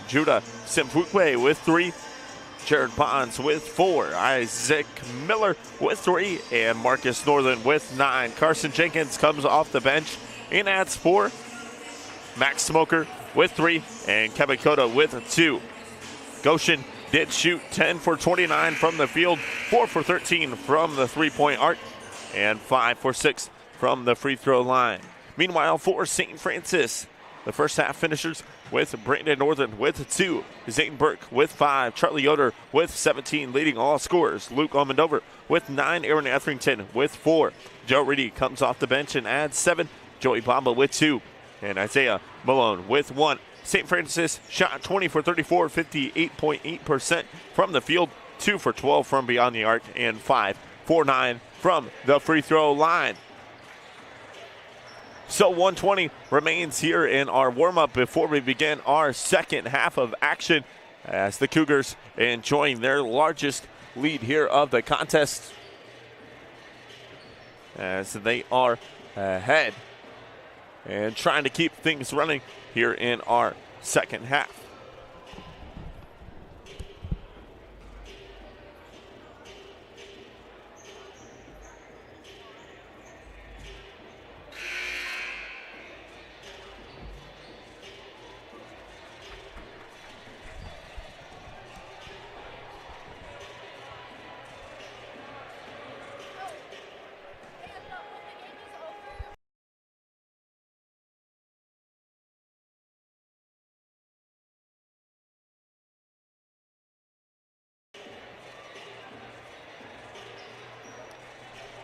Judah Simfukwe with 3. Jared Bonds with 4. Isaac Miller with 3. And Marcus Northern with 9. Carson Jenkins comes off the bench and adds 4. Max Smoker with 3, and Kevin Cota with 2. Goshen did shoot 10 for 29 from the field, 4 for 13 from the three-point arc, and 5 for 6 from the free throw line. Meanwhile, for St. Francis, the first half finishers with Brandon Northern with 2, Zayne Burke with 5, Charlie Yoder with 17, leading all scorers. Luke Almondover with 9, Aaron Etherington with 4. Joe Reedy comes off the bench and adds 7, Joey Bamba with 2. And Isaiah Malone with 1. St. Francis shot 20 for 34, 58.8% from the field, 2 for 12 from beyond the arc, and 5 for 9 from the free throw line. So 120 remains here in our warm-up before we begin our second half of action as the Cougars enjoying their largest lead here of the contest as they are ahead and trying to keep things running here in our second half.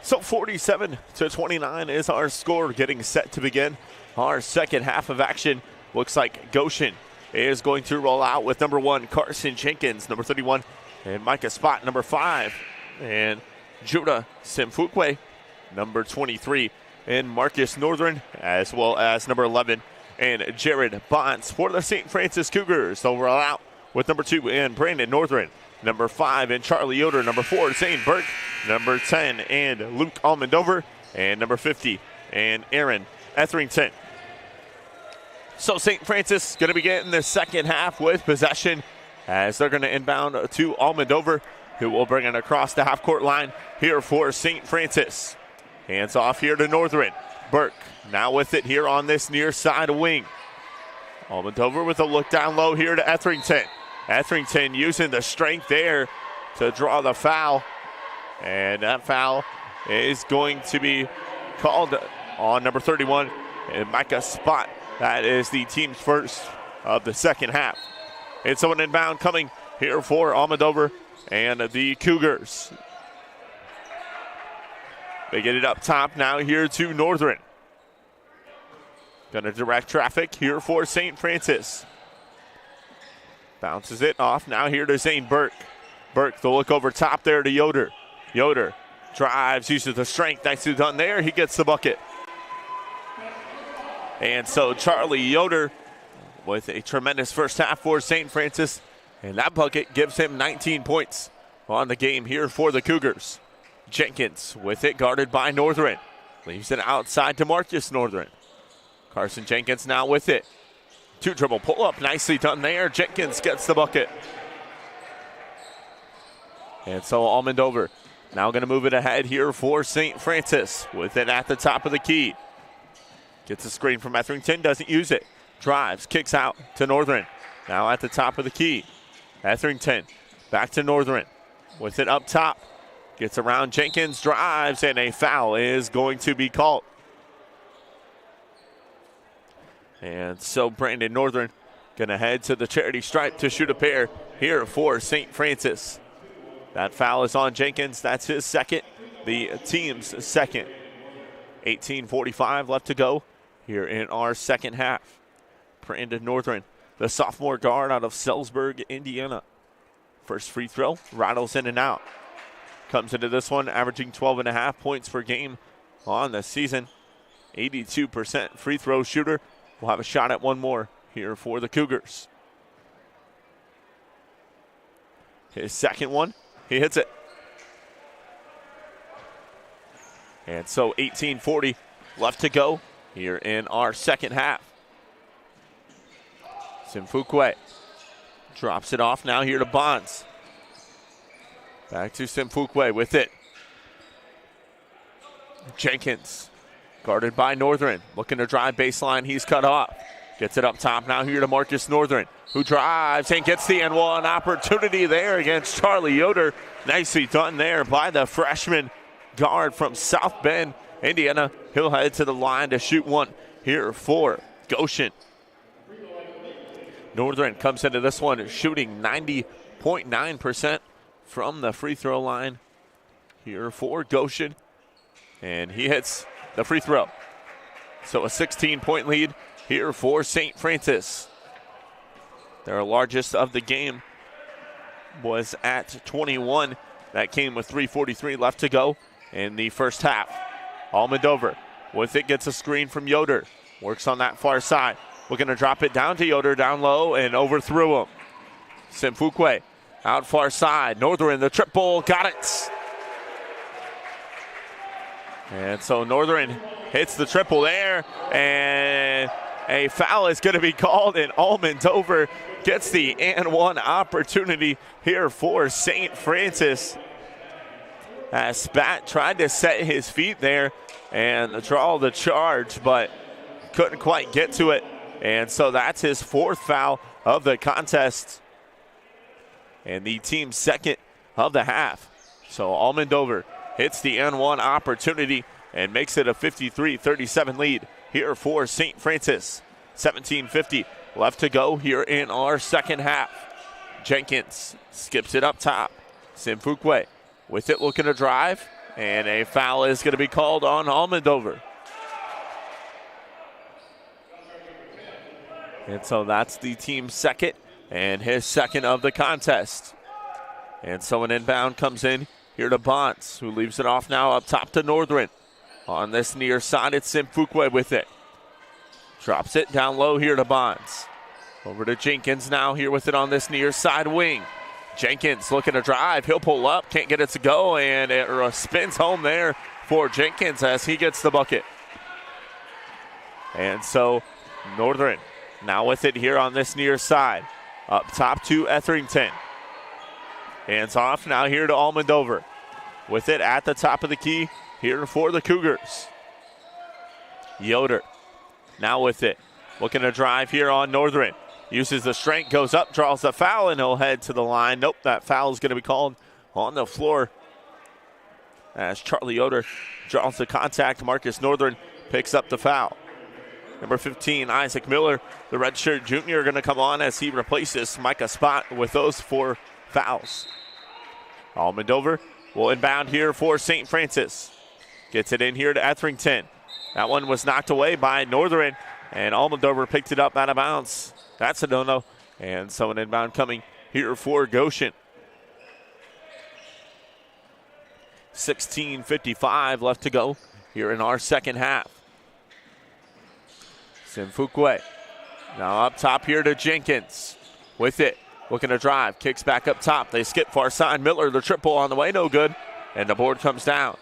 So 47-29 is our score, getting set to begin our second half of action. Looks like Goshen is going to roll out with number 1, Carson Jenkins, number 31, and Micah Spott, number 5, and Judah Simfukwe, number 23, and Marcus Northern, as well as number 11, and Jared Bonds for the St. Francis Cougars. They'll roll out with number 2 and Brandon Northern, number 5 and Charlie Yoder, number 4 Zayne Burke, number 10 and Luke Almondover, and number 50 and Aaron Etherington. So St. Francis going to begin the second half with possession as they're going to inbound to Almondover, who will bring it across the half-court line here for St. Francis. Hands off here to Northern. Burke now with it here on this near side wing. Almondover with a look down low here to Etherington. Etherington using the strength there to draw the foul. And that foul is going to be called on number 31, and Micah Spott. That is the team's first of the second half. And so an inbound coming here for Almondover and the Cougars. They get it up top now here to Northern. Gonna direct traffic here for St. Francis. Bounces it off now here to Zayne Burke. Burke, the look over top there to Yoder. Yoder drives, uses the strength. Nicely done there. He gets the bucket. And so Charlie Yoder with a tremendous first half for St. Francis. And that bucket gives him 19 points on the game here for the Cougars. Jenkins with it, guarded by Northern. Leaves it outside to Marcus Northern. Carson Jenkins now with it. 2-dribble pull-up, nicely done there. Jenkins gets the bucket. And so Almondover now going to move it ahead here for St. Francis with it at the top of the key. Gets a screen from Etherington, doesn't use it. Drives, kicks out to Northern. Now at the top of the key. Etherington back to Northern with it up top. Gets around Jenkins, drives, and a foul is going to be called. And so Brandon Northern going to head to the charity stripe to shoot a pair here for St. Francis. That foul is on Jenkins. That's his second, the team's second. 18:45 left to go here in our second half. Brandon Northern, the sophomore guard out of Salisbury, Indiana. First free throw, rattles in and out. Comes into this one averaging 12.5 points per game on the season. 82% free throw shooter. We'll have a shot at one more here for the Cougars. His second one, he hits it. And so 18:40 left to go here in our second half. Simfukwe drops it off now here to Bonds. Back to Simfukwe with it. Jenkins, guarded by Northern, looking to drive baseline. He's cut off. Gets it up top now here to Marcus Northern, who drives and gets the N1 opportunity there against Charlie Yoder. Nicely done there by the freshman guard from South Bend, Indiana. He'll head to the line to shoot one here for Goshen. Northern comes into this one shooting 90.9% from the free throw line here for Goshen. And he hits the free throw. So a 16-point lead here for Saint Francis. Their largest of the game was at 21. That came with 3:43 left to go in the first half. Almondover with it, gets a screen from Yoder. Works on that far side. We're going to drop it down to Yoder, down low, and overthrew him. Simfukwe out far side. Northern, the triple, got it. And so Northern hits the triple there, and a foul is going to be called, and Almondover gets the and one opportunity here for St. Francis. As Spat tried to set his feet there and draw the charge, but couldn't quite get to it. And so that's his fourth foul of the contest and the team's second of the half. So Almondover hits the N1 opportunity and makes it a 53-37 lead here for St. Francis. 17:50 left to go here in our second half. Jenkins skips it up top. Simfukwe with it, looking to drive, and a foul is going to be called on Almondover. And so that's the team's second and his second of the contest. And so an inbound comes in here to Bonds, who leaves it off now up top to Northern. On this near side, it's Simfukwe with it. Drops it down low here to Bonds. Over to Jenkins now here with it on this near side wing. Jenkins looking to drive. He'll pull up, can't get it to go, and it spins home there for Jenkins as he gets the bucket. And so Northern now with it here on this near side. Up top to Etherington. Hands off now here to Almondover. With it at the top of the key here for the Cougars. Yoder now with it. Looking to drive here on Northern. Uses the strength, goes up, draws the foul, and he'll head to the line. Nope, that foul is going to be called on the floor as Charlie Yoder draws the contact. Marcus Northern picks up the foul. Number 15, Isaac Miller, the redshirt junior, going to come on as he replaces Micah Spot with those 4 fouls. Almondover will inbound here for St. Francis. Gets it in here to Etherington. That one was knocked away by Northern, and Almondover picked it up out of bounds. That's a no-no. And so an inbound coming here for Goshen. 16:55 left to go here in our second half. Simfukwe now up top here to Jenkins. With it, looking to drive, kicks back up top. They skip far side. Miller, the triple on the way, no good. And the board comes down.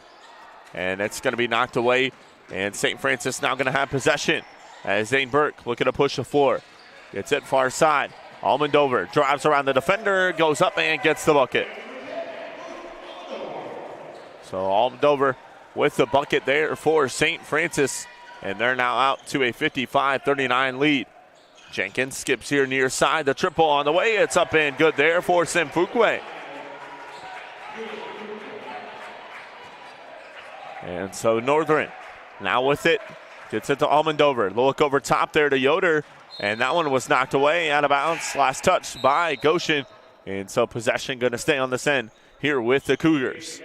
And it's going to be knocked away. And St. Francis now going to have possession as Zane Burke looking to push the floor. Gets it far side. Almondover drives around the defender, goes up and gets the bucket. So Almondover with the bucket there for St. Francis. And they're now out to a 55-39 lead. Jenkins skips here near side. The triple on the way. It's up and good there for Simfukwe. And so Northern now with it. Gets it to Almondover. Look over top there to Yoder. And that one was knocked away out of bounds. Last touch by Goshen. And so possession going to stay on this end here with the Cougars.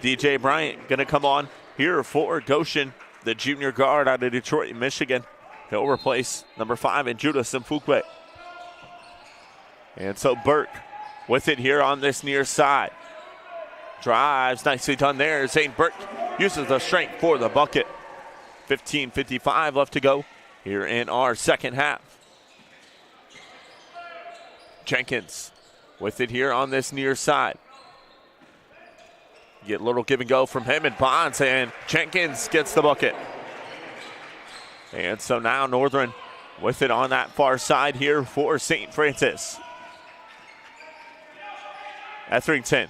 DJ Bryant going to come on here for Goshen, the junior guard out of Detroit, Michigan. He'll replace number 5 in Judah Simfukwe. And so Burke with it here on this near side. Drives, nicely done there. Zane Burke uses the strength for the bucket. 15:55 left to go here in our second half. Jenkins with it here on this near side. Get a little give and go from him and Bonds, and Jenkins gets the bucket. And so now Northern with it on that far side here for St. Francis. Etherington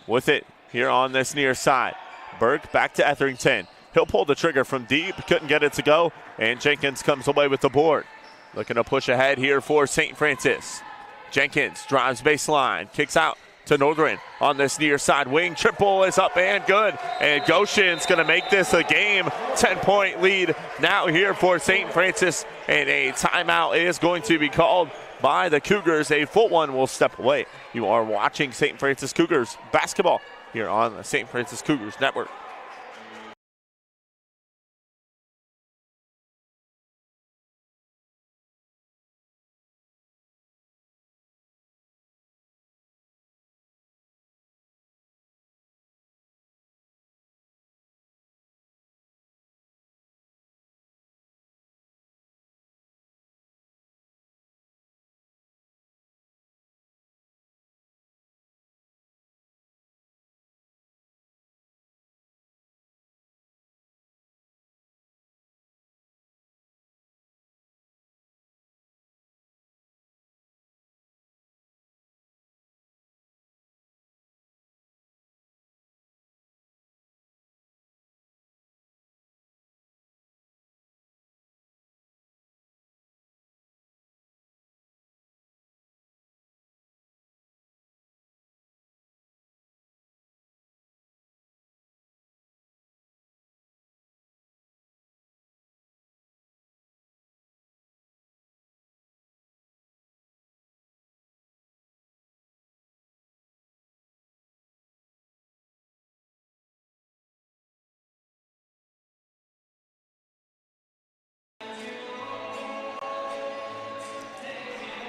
with it here on this near side. Burke back to Etherington. He'll pull the trigger from deep, couldn't get it to go, and Jenkins comes away with the board. Looking to push ahead here for St. Francis. Jenkins drives baseline, kicks out to Northern on this near side wing. Triple is up and good, and Goshen's going to make this a game. 10-point lead now here for St. Francis, and a timeout is going to be called by the Cougars. A full one will step away. You are watching St. Francis Cougars basketball here on the St. Francis Cougars Network.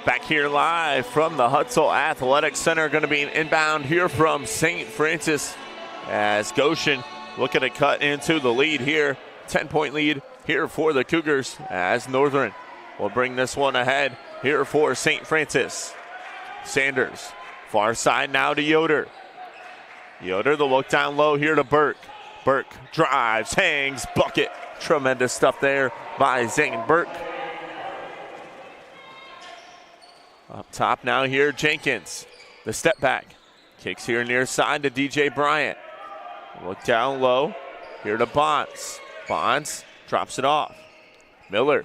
Back here live from the Hutzel Athletic Center, going to be an inbound here from St. Francis as Goshen looking to cut into the lead here. 10-point lead here for the Cougars as Northern will bring this one ahead here for St. Francis. Sanders, far side now to Yoder. Yoder, the look down low here to Burke. Burke drives, hangs, bucket. Tremendous stuff there by Zane Burke. Up top now here, Jenkins. The step back. Kicks here near side to DJ Bryant. Look down low. Here to Bonds. Bonds drops it off. Miller.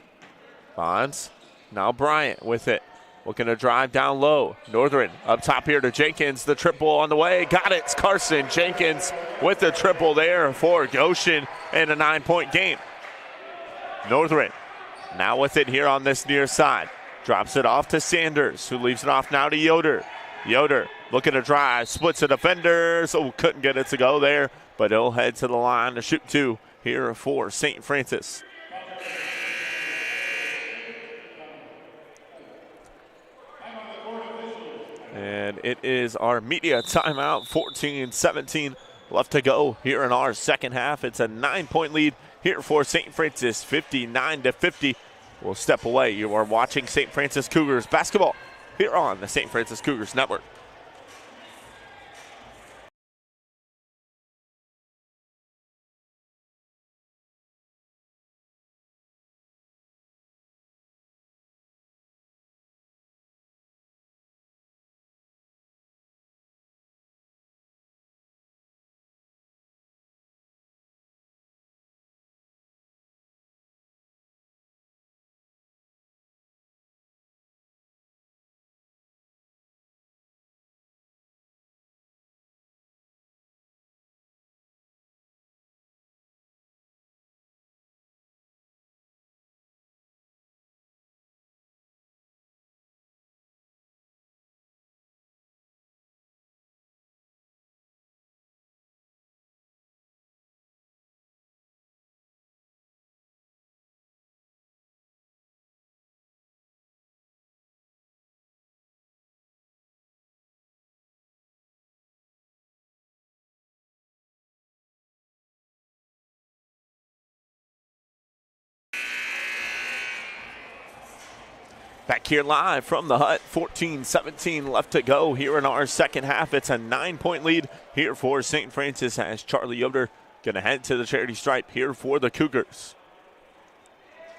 Bonds. Now Bryant with it. Looking to drive down low. Northern up top here to Jenkins. The triple on the way. Got it. It's Carson Jenkins with the triple there for Goshen and a 9-point game. Northern now with it here on this near side. Drops it off to Sanders, who leaves it off now to Yoder. Yoder looking to drive, splits the defenders. Oh, couldn't get it to go there, but he'll head to the line to shoot two here for St. Francis. And it is our media timeout, 14-17 left to go here in our second half. It's a 9-point lead here for St. Francis, 59-50. We'll step away. You are watching St. Francis Cougars basketball here on the St. Francis Cougars Network. Back here live from the hut, 14-17 left to go here in our second half. It's a 9-point lead here for St. Francis as Charlie Yoder going to head to the charity stripe here for the Cougars.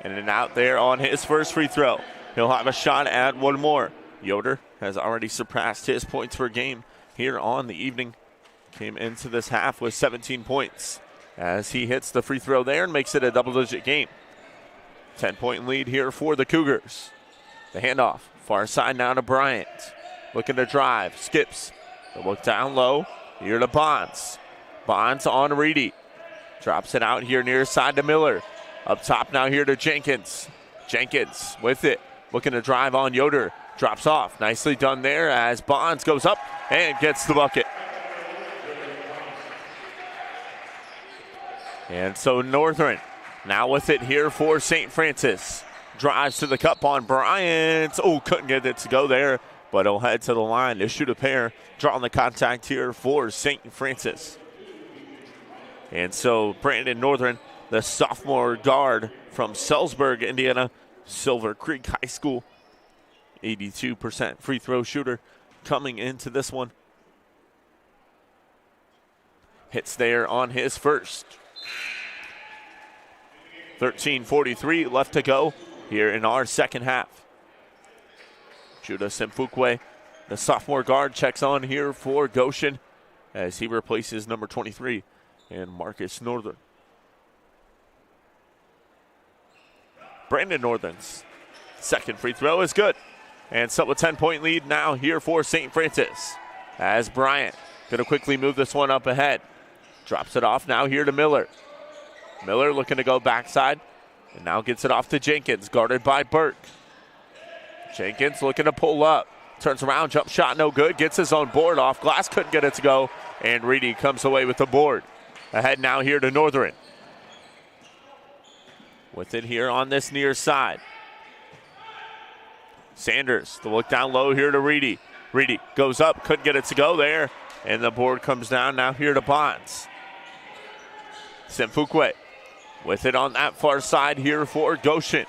In and out there on his first free throw. He'll have a shot at one more. Yoder has already surpassed his points per game here on the evening. Came into this half with 17 points as he hits the free throw there and makes it a double-digit game. 10-point lead here for the Cougars. The handoff, far side now to Bryant. Looking to drive, skips. The look down low, here to Bonds. Bonds on Reedy. Drops it out here near side to Miller. Up top now here to Jenkins. Jenkins with it, looking to drive on Yoder. Drops off, nicely done there as Bonds goes up and gets the bucket. And so Northern now with it here for St. Francis. Drives to the cup on Bryant. Oh, couldn't get it to go there, but he'll head to the line to shoot a pair. Drawing the contact here for St. Francis. And so Brandon Northern, the sophomore guard from Sellersburg, Indiana, Silver Creek High School, 82% free throw shooter coming into this one. Hits there on his first. 13:43 left to go here in our second half. Judah Simfukwe, the sophomore guard, checks on here for Goshen as he replaces number 23 and Marcus Northern. Brandon Northern's second free throw is good. And so a 10-point lead now here for St. Francis as Bryant going to quickly move this one up ahead. Drops it off now here to Miller. Miller looking to go backside and now gets it off to Jenkins, guarded by Burke. Jenkins looking to pull up. Turns around, jump shot no good, gets his own board off. Glass couldn't get it to go, and Reedy comes away with the board. Ahead now here to Northern. With it here on this near side. Sanders, the look down low here to Reedy. Reedy goes up, couldn't get it to go there, and the board comes down now here to Bonds. Simfukwe with it on that far side here for Goshen.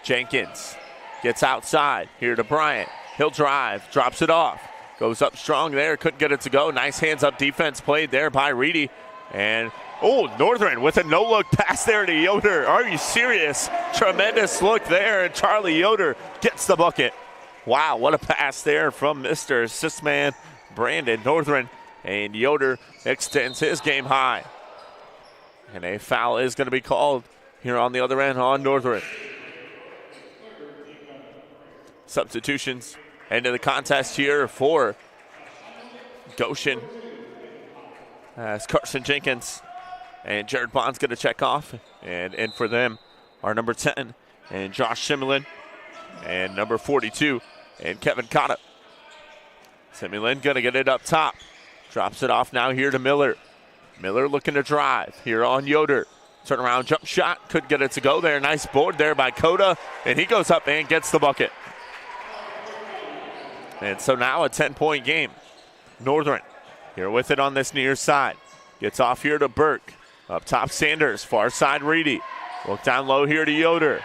Jenkins gets outside here to Bryant. He'll drive, drops it off. Goes up strong there, couldn't get it to go. Nice hands-up defense played there by Reedy. And, Northern with a no-look pass there to Yoder. Are you serious? Tremendous look there, and Charlie Yoder gets the bucket. Wow, what a pass there from Mr. Assist Man Brandon Northern. And Yoder extends his game high. And a foul is going to be called here on the other end on Northern. Substitutions into the contest here for Goshen as Carson Jenkins and Jared Bond's going to check off. And in for them are number 10 and Josh Shimlin and number 42 and Kevin Cotta. Shimlin going to get it up top. Drops it off now here to Miller. Miller looking to drive here on Yoder. Turnaround jump shot. Couldn't get it to go there. Nice board there by Cotta. And he goes up and gets the bucket. And so now a 10-point game. Northern here with it on this near side. Gets off here to Burke. Up top Sanders. Far side Reedy. Look down low here to Yoder.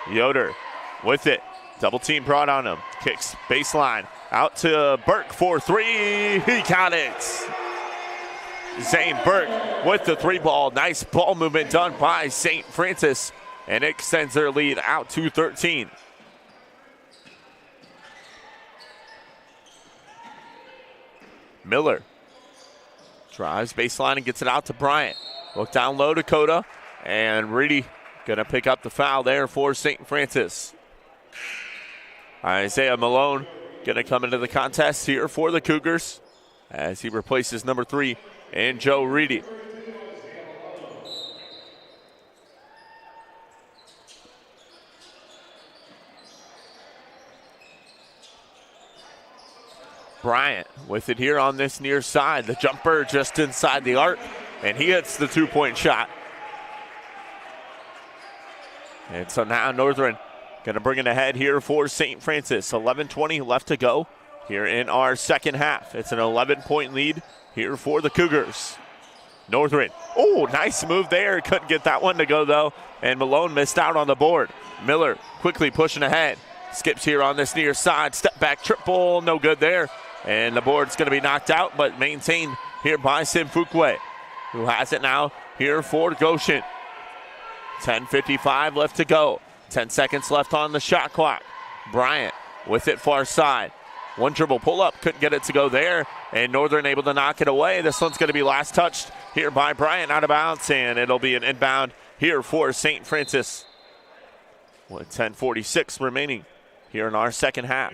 Yoder with it. Double team brought on him. Kicks baseline. Out to Burke for three. He got it. Zane Burke with the three ball. Nice ball movement done by St. Francis. And it extends their lead out to 13. Miller drives baseline and gets it out to Bryant. Look down low to Cotta. And Reedy going to pick up the foul there for St. Francis. Isaiah Malone going to come into the contest here for the Cougars as he replaces number 3 and Joe Reedy. Bryant with it here on this near side. The jumper just inside the arc, and he hits the two-point shot. And so now Northern going to bring it ahead here for St. Francis. 11:20 left to go here in our second half. It's an 11-point lead here for the Cougars. Northern. Oh, nice move there. Couldn't get that one to go, though. And Malone missed out on the board. Miller quickly pushing ahead. Skips here on this near side. Step back triple. No good there. And the board's going to be knocked out, but maintained here by Saint Francis, who has it now here for Goshen. 10:55 left to go. 10 seconds left on the shot clock. Bryant with it far side. One dribble pull up. Couldn't get it to go there. And Northern able to knock it away. This one's going to be last touched here by Bryant out of bounds. And it'll be an inbound here for Saint Francis. With 10:46 remaining here in our second half.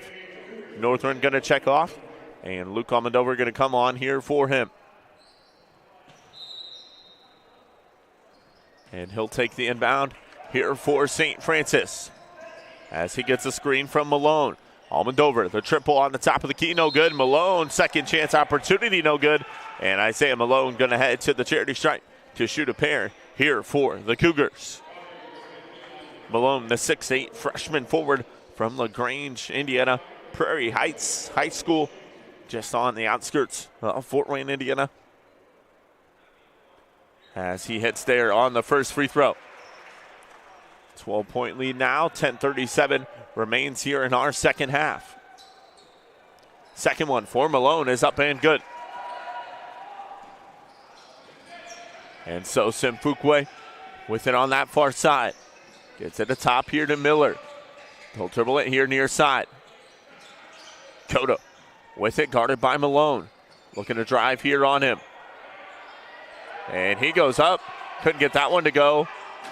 Northern going to check off. And Luke Almendover going to come on here for him. And he'll take the inbound here for Saint Francis. As he gets a screen from Malone. Almendover, the triple on the top of the key, no good. Malone, second chance opportunity, no good. And Isaiah Malone going to head to the charity stripe to shoot a pair here for the Cougars. Malone, the 6'8" freshman forward from LaGrange, Indiana, Prairie Heights High School, just on the outskirts of Fort Wayne, Indiana. As he hits there on the first free throw. 12-point lead now, 10:37 remains here in our second half. Second one for Malone is up and good. And so Simfukwe with it on that far side. Gets it to top here to Miller. He'll dribble it here near side. Cota with it guarded by Malone. Looking to drive here on him. And he goes up. Couldn't get that one to go.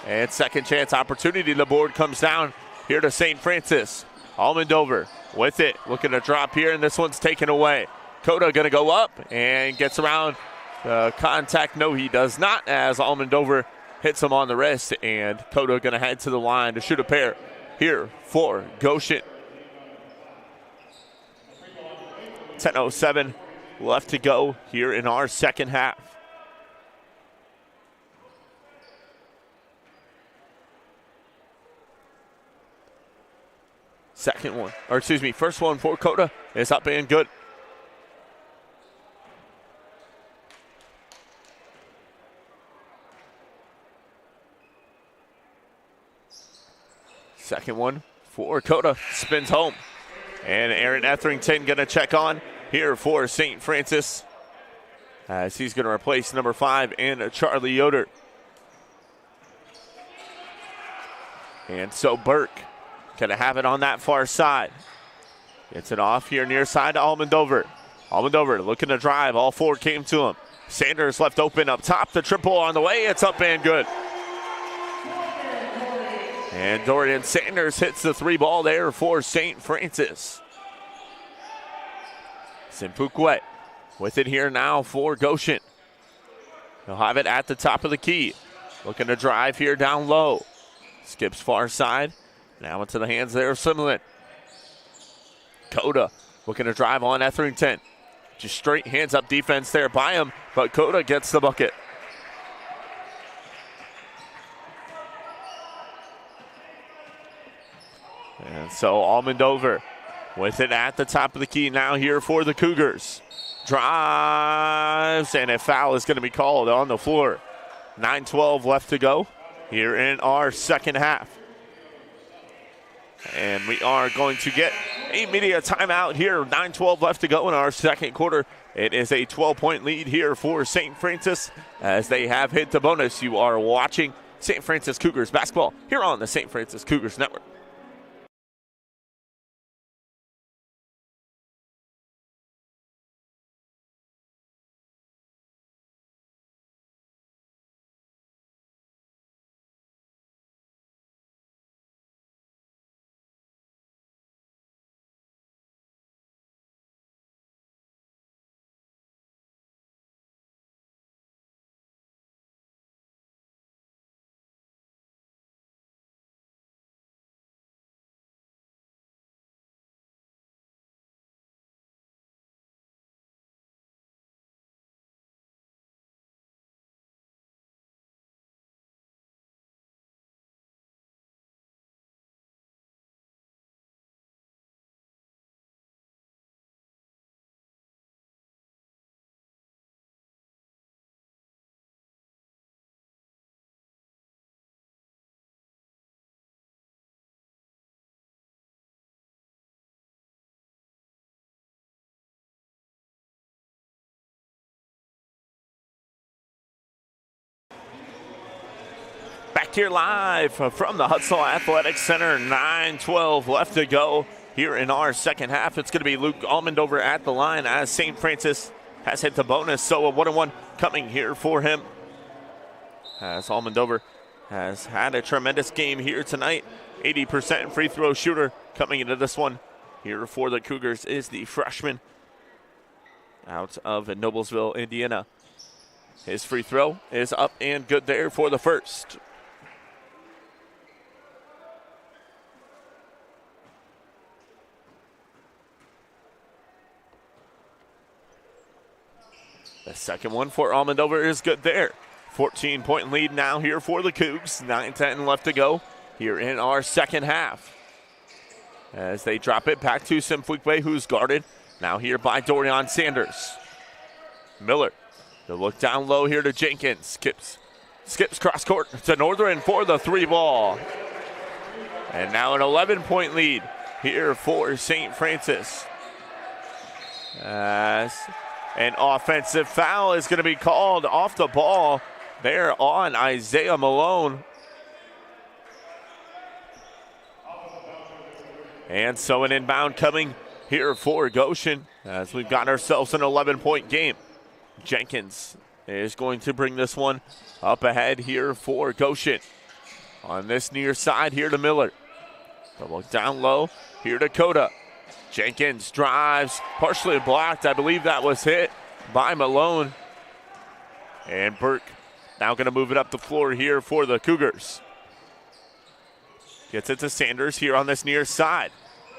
And second chance opportunity. The board comes down here to Saint Francis. Almendover with it. Looking to drop here, and this one's taken away. Cota going to go up and gets around contact. No, he does not, as Almendover hits him on the wrist. And Cota going to head to the line to shoot a pair here for Goshen. 10:07 left to go here in our second half. First one for Cota is up and good. Second one for Cota, spins home. And Aaron Etherington going to check on here for Saint Francis, as he's going to replace number 5 and Charlie Yoder. And so Burke going to have it on that far side. Gets it off here near side to Almendover. Almendover looking to drive. All four came to him. Sanders left open up top. The triple on the way. It's up and good. And Dorian Sanders hits the three ball there for St. Francis. Simfukwe with it here now for Goshen. He'll have it at the top of the key. Looking to drive here down low. Skips far side. Now into the hands there of Simlin. Cota looking to drive on Etherington. Just straight hands up defense there by him, but Cota gets the bucket. And so Almendover with it at the top of the key now here for the Cougars. Drives, and a foul is going to be called on the floor. 9:12 left to go here in our second half. And we are going to get a media timeout here. 9:12 left to go in our second quarter. It is a 12-point lead here for St. Francis as they have hit the bonus. You are watching St. Francis Cougars basketball here on the St. Francis Cougars Network. Back here live from the Hutzel Athletic Center, 9:12 left to go here in our second half. It's going to be Luke Almondover at the line as St. Francis has hit the bonus, so a 1-1 coming here for him. As Almondover has had a tremendous game here tonight. 80% free throw shooter coming into this one. Here for the Cougars is the freshman out of Noblesville, Indiana. His free throw is up and good there for the first. The second one for Almondover is good there. 14-point lead now here for the Cougs. 9:10 left to go here in our second half. As they drop it back to Simfuikwe, who's guarded now here by Dorian Sanders. Miller, the look down low here to Jenkins. Skips cross court to Northern for the three ball. And now an 11-point lead here for St. Francis. As an offensive foul is going to be called off the ball there on Isaiah Malone. And so an inbound coming here for Goshen as we've got ourselves an 11-point game. Jenkins is going to bring this one up ahead here for Goshen. On this near side here to Miller. The look down low here to Coda. Jenkins drives, partially blocked. I believe that was hit by Malone. And Burke now going to move it up the floor here for the Cougars. Gets it to Sanders here on this near side.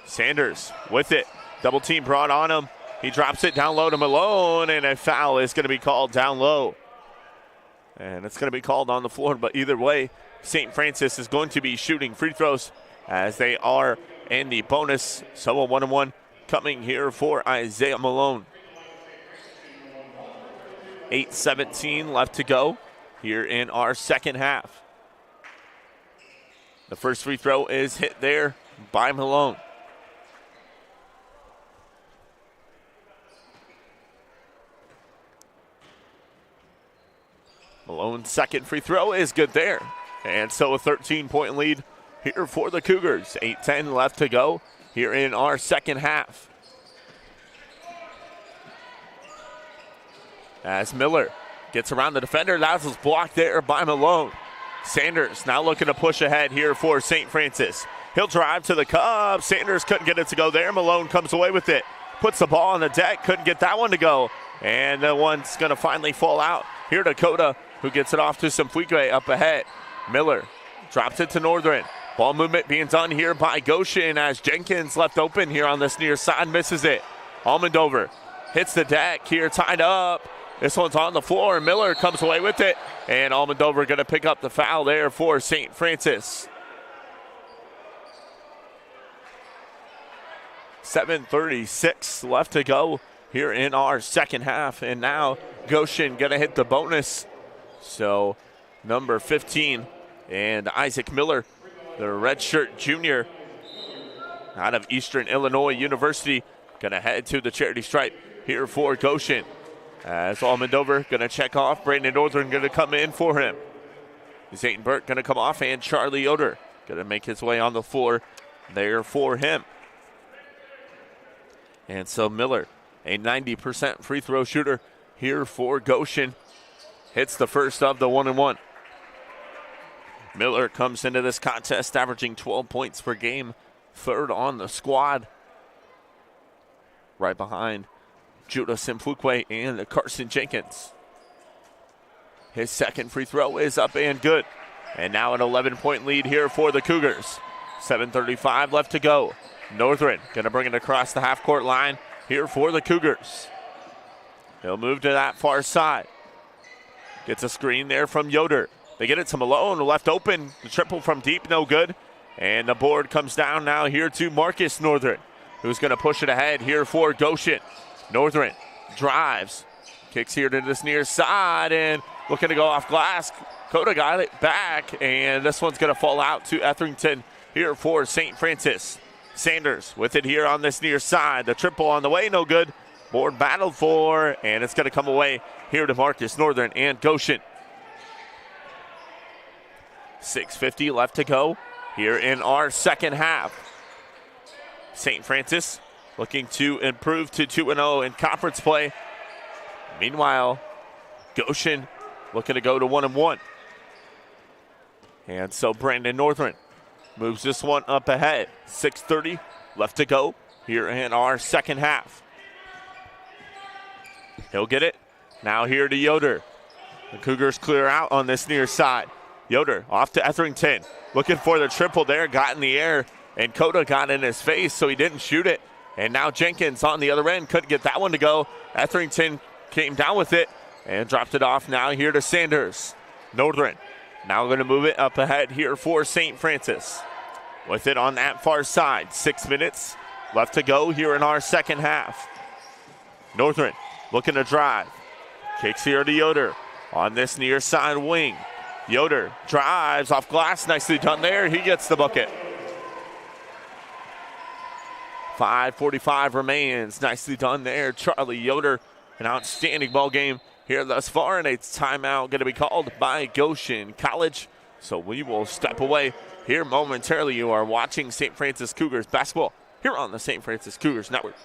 Sanders with it. Double team brought on him. He drops it down low to Malone, and a foul is going to be called down low. And it's going to be called on the floor, but either way, St. Francis is going to be shooting free throws as they are in the bonus. So a 1-1 coming here for Isaiah Malone. 8:17 left to go here in our second half. The first free throw is hit there by Malone. Malone's second free throw is good there. And so a 13-point lead here for the Cougars. 8:10 left to go here in our second half. As Miller gets around the defender, that was blocked there by Malone. Sanders now looking to push ahead here for St. Francis. He'll drive to the cup. Sanders couldn't get it to go there. Malone comes away with it. Puts the ball on the deck. Couldn't get that one to go. And the one's going to finally fall out. Here to Coda, who gets it off to Simfuikwe up ahead. Miller drops it to Northern. Ball movement being done here by Goshen as Jenkins left open here on this near side, misses it. Almondover hits the deck here, tied up. This one's on the floor. Miller comes away with it, and Almondover going to pick up the foul there for St. Francis. 7:36 left to go here in our second half, and now Goshen going to hit the bonus. So number 15 and Isaac Miller, the redshirt junior out of Eastern Illinois University, going to head to the charity stripe here for Goshen. As Almondover going to check off, Brandon Northern going to come in for him. Zayton Burke going to come off, and Charlie Yoder going to make his way on the floor there for him. And so Miller, a 90% free throw shooter here for Goshen, hits the first of the 1-and-1. Miller comes into this contest averaging 12 points per game, third on the squad. Right behind Judah Simfuikwe and Carson Jenkins. His second free throw is up and good. And now an 11-point lead here for the Cougars. 7:35 left to go. Northern going to bring it across the half-court line here for the Cougars. He'll move to that far side. Gets a screen there from Yoder. They get it to Malone, left open. The triple from deep, no good. And the board comes down now here to Marcus Northern, who's going to push it ahead here for Goshen. Northern drives, kicks here to this near side, and looking to go off glass. Coda got it back, and this one's going to fall out to Etherington here for St. Francis. Sanders with it here on this near side. The triple on the way, no good. Board battled for, and it's going to come away here to Marcus Northern and Goshen. 6:50 left to go here in our second half. St. Francis looking to improve to 2-0 in conference play. Meanwhile, Goshen looking to go to 1-1. And so Brandon Northern moves this one up ahead. 6:30 left to go here in our second half. He'll get it. Now here to Yoder. The Cougars clear out on this near side. Yoder off to Etherington. Looking for the triple there. Got in the air. And Coda got in his face, so he didn't shoot it. And now Jenkins on the other end. Couldn't get that one to go. Etherington came down with it and dropped it off. Now here to Sanders. Northern now going to move it up ahead here for St. Francis. With it on that far side. 6 minutes left to go here in our second half. Northern looking to drive. Kicks here to Yoder on this near side wing. Yoder drives off glass. Nicely done there. He gets the bucket. 5:45 remains. Nicely done there. Charlie Yoder, an outstanding ball game here thus far, and a timeout going to be called by Goshen College. So we will step away here momentarily. You are watching St. Francis Cougars basketball here on the St. Francis Cougars Network.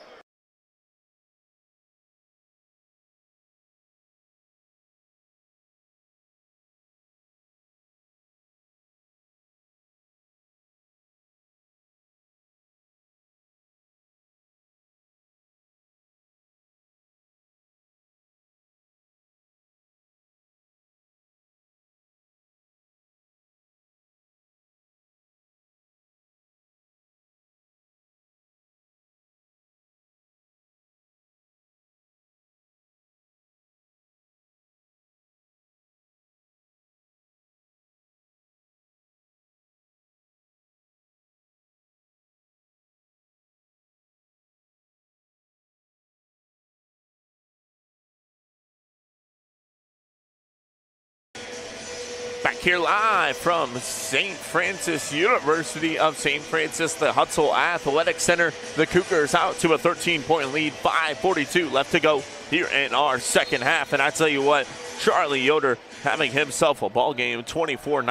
Back here live from St. Francis University of St. Francis, the Hutzel Athletic Center. The Cougars out to a 13-point lead, 5:42 left to go here in our second half. And I tell you what, Charlie Yoder having himself a ball game, 24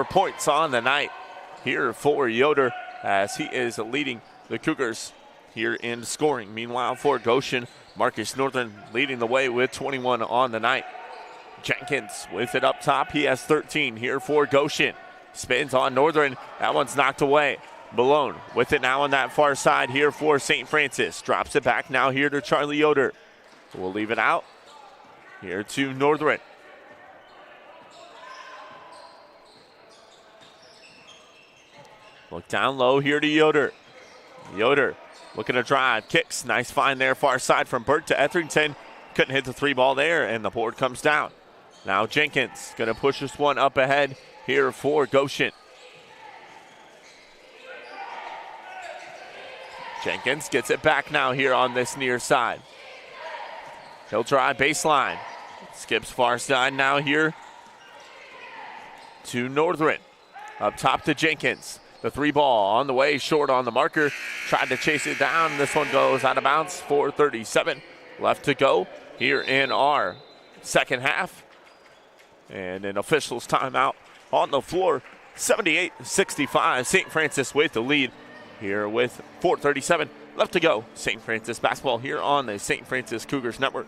points on the night here for Yoder as he is leading the Cougars here in scoring. Meanwhile, for Goshen, Marcus Northern leading the way with 21 on the night. Jenkins with it up top. He has 13 here for Goshen. Spins on Northern. That one's knocked away. Malone with it now on that far side here for St. Francis. Drops it back now here to Charlie Yoder. We'll leave it out here to Northern. Look down low here to Yoder. Yoder looking to drive. Kicks. Nice find there far side from Burke to Etherington. Couldn't hit the three ball there, and the board comes down. Now Jenkins going to push this one up ahead here for Goshen. Jenkins gets it back now here on this near side. He'll drive baseline. Skips far side now here to Northern. Up top to Jenkins. The three ball on the way, short on the marker. Tried to chase it down. This one goes out of bounds. 4:37 left to go here in our second half. And an official's timeout on the floor. 78-65. St. Francis with the lead here with 4:37 left to go. St. Francis basketball here on the St. Francis Cougars Network.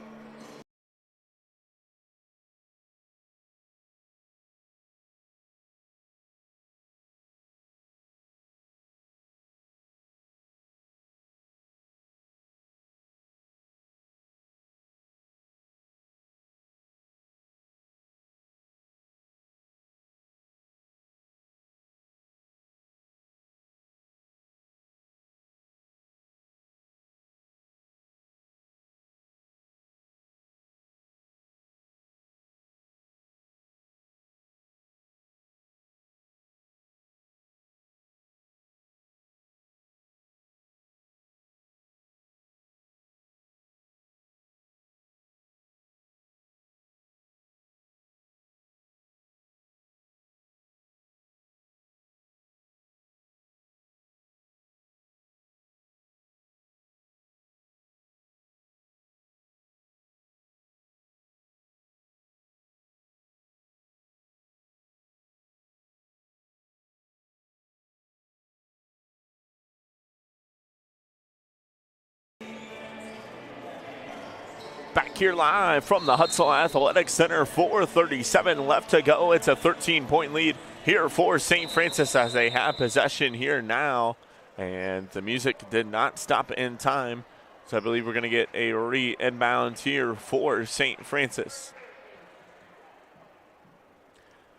Back here live from the Hutzel Athletic Center, 4:37 left to go. It's a 13-point lead here for St. Francis as they have possession here now. And the music did not stop in time. So I believe we're going to get a re-inbound here for St. Francis.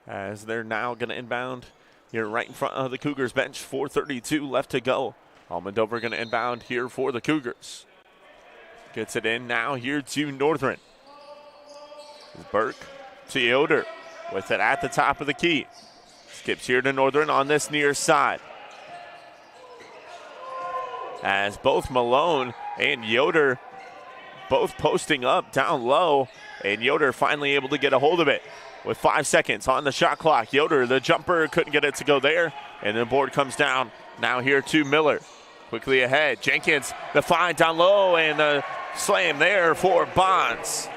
As they're now going to inbound here right in front of the Cougars bench, 4:32 left to go. Almondover going to inbound here for the Cougars. Gets it in now here to Northern. Burke to Yoder with it at the top of the key. Skips here to Northern on this near side. As both Malone and Yoder both posting up down low, and Yoder finally able to get a hold of it with 5 seconds on the shot clock. Yoder, the jumper, couldn't get it to go there, and the board comes down now here to Miller. Quickly ahead, Jenkins, the find down low, and the slam there for Bonds.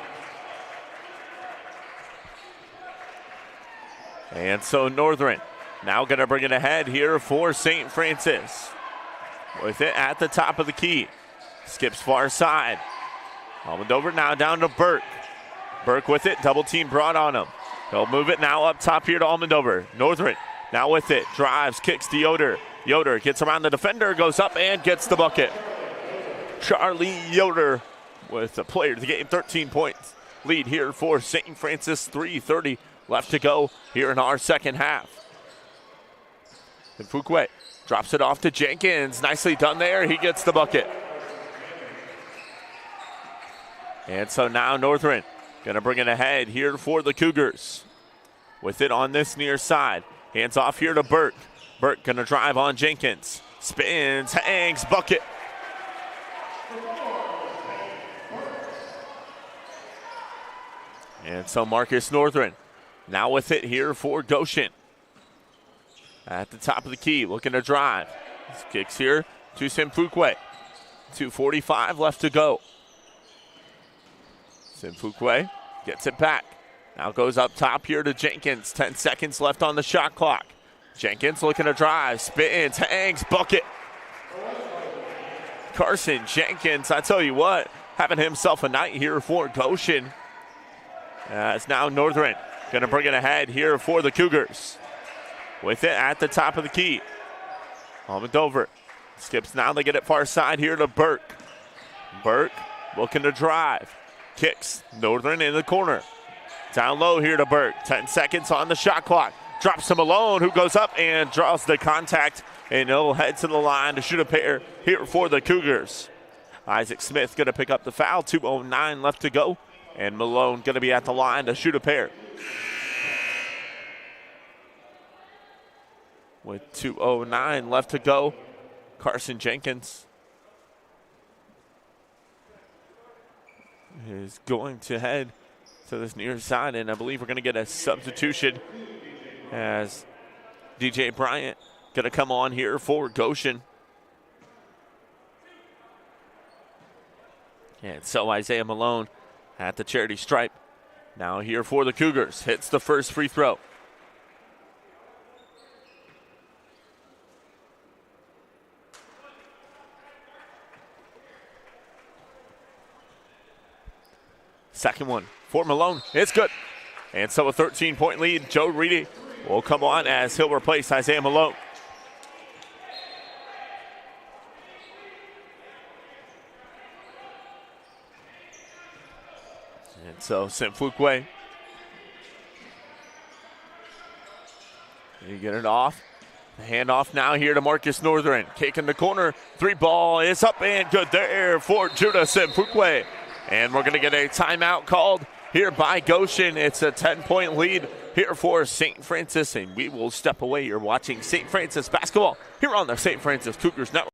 And so Northern now going to bring it ahead here for St. Francis. With it at the top of the key. Skips far side. Almondover now down to Burke. Burke with it, double team brought on him. He'll move it now up top here to Almondover. Northern now with it, drives, kicks to Yoder. Yoder gets around the defender, goes up and gets the bucket. Charlie Yoder with the player of the game, 13 points lead here for St. Francis, 3:30 left to go here in our second half. And Fuqua drops it off to Jenkins, nicely done there, he gets the bucket. And so now Northern gonna bring it ahead here for the Cougars. With it on this near side, hands off here to Burke. Burke gonna drive on Jenkins, spins, hangs, bucket. And so Marcus Northern now with it here for Goshen. At the top of the key, looking to drive. Kicks here to Simfukwe. 2:45 left to go. Simfukwe gets it back. Now goes up top here to Jenkins. 10 seconds left on the shot clock. Jenkins looking to drive, spins, hangs, bucket. Carson Jenkins, I tell you what, having himself a night here for Goshen. It's now Northern going to bring it ahead here for the Cougars. With it at the top of the key. Almondover skips now, they get it far side here to Burke. Burke looking to drive. Kicks, Northern in the corner. Down low here to Burke. 10 seconds on the shot clock. Drops to Malone, who goes up and draws the contact, and he'll head to the line to shoot a pair here for the Cougars. Isaac Smith going to pick up the foul. 2:09 left to go, and Malone going to be at the line to shoot a pair. With 2:09 left to go, Carson Jenkins is going to head to this near side, and I believe we're going to get a substitution as DJ Bryant going to come on here for Goshen. And so Isaiah Malone at the charity stripe. Now here for the Cougars. Hits the first free throw. Second one for Malone. It's good. And so a 13-point lead. Joe Reedy will come on as he'll replace Isaiah Malone. And so Simfukwe. You get it off. The handoff now here to Marcus Northern. Kick in the corner. Three ball is up and good there for Judah Simfukwe. And we're going to get a timeout called here by Goshen. It's a 10-point lead here for St. Francis, and we will step away. You're watching St. Francis basketball here on the St. Francis Cougars Network.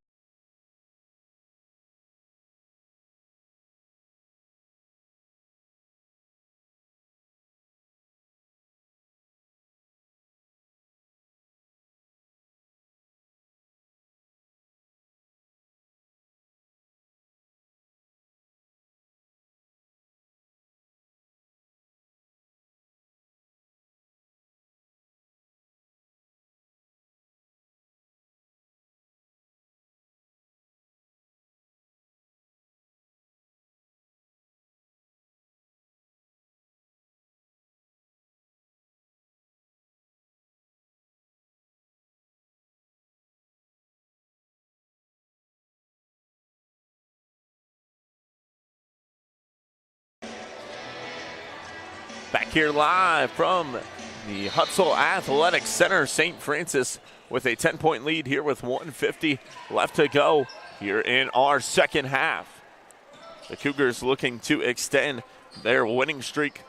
Back here live from the Hutzel Athletic Center, Saint Francis with a 10-point lead here with 1:50 left to go here in our second half. The Cougars looking to extend their winning streak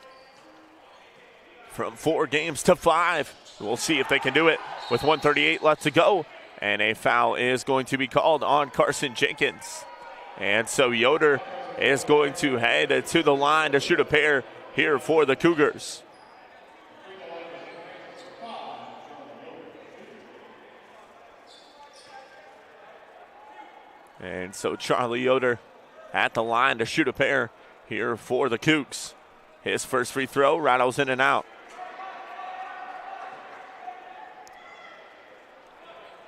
from 4 games to 5. We'll see if they can do it with 1:38 left to go. And a foul is going to be called on Carson Jenkins. And so Yoder is going to head to the line to shoot a pair here for the Cougars. And so Charlie Yoder at the line to shoot a pair here for the Cougs. His first free throw rattles in and out.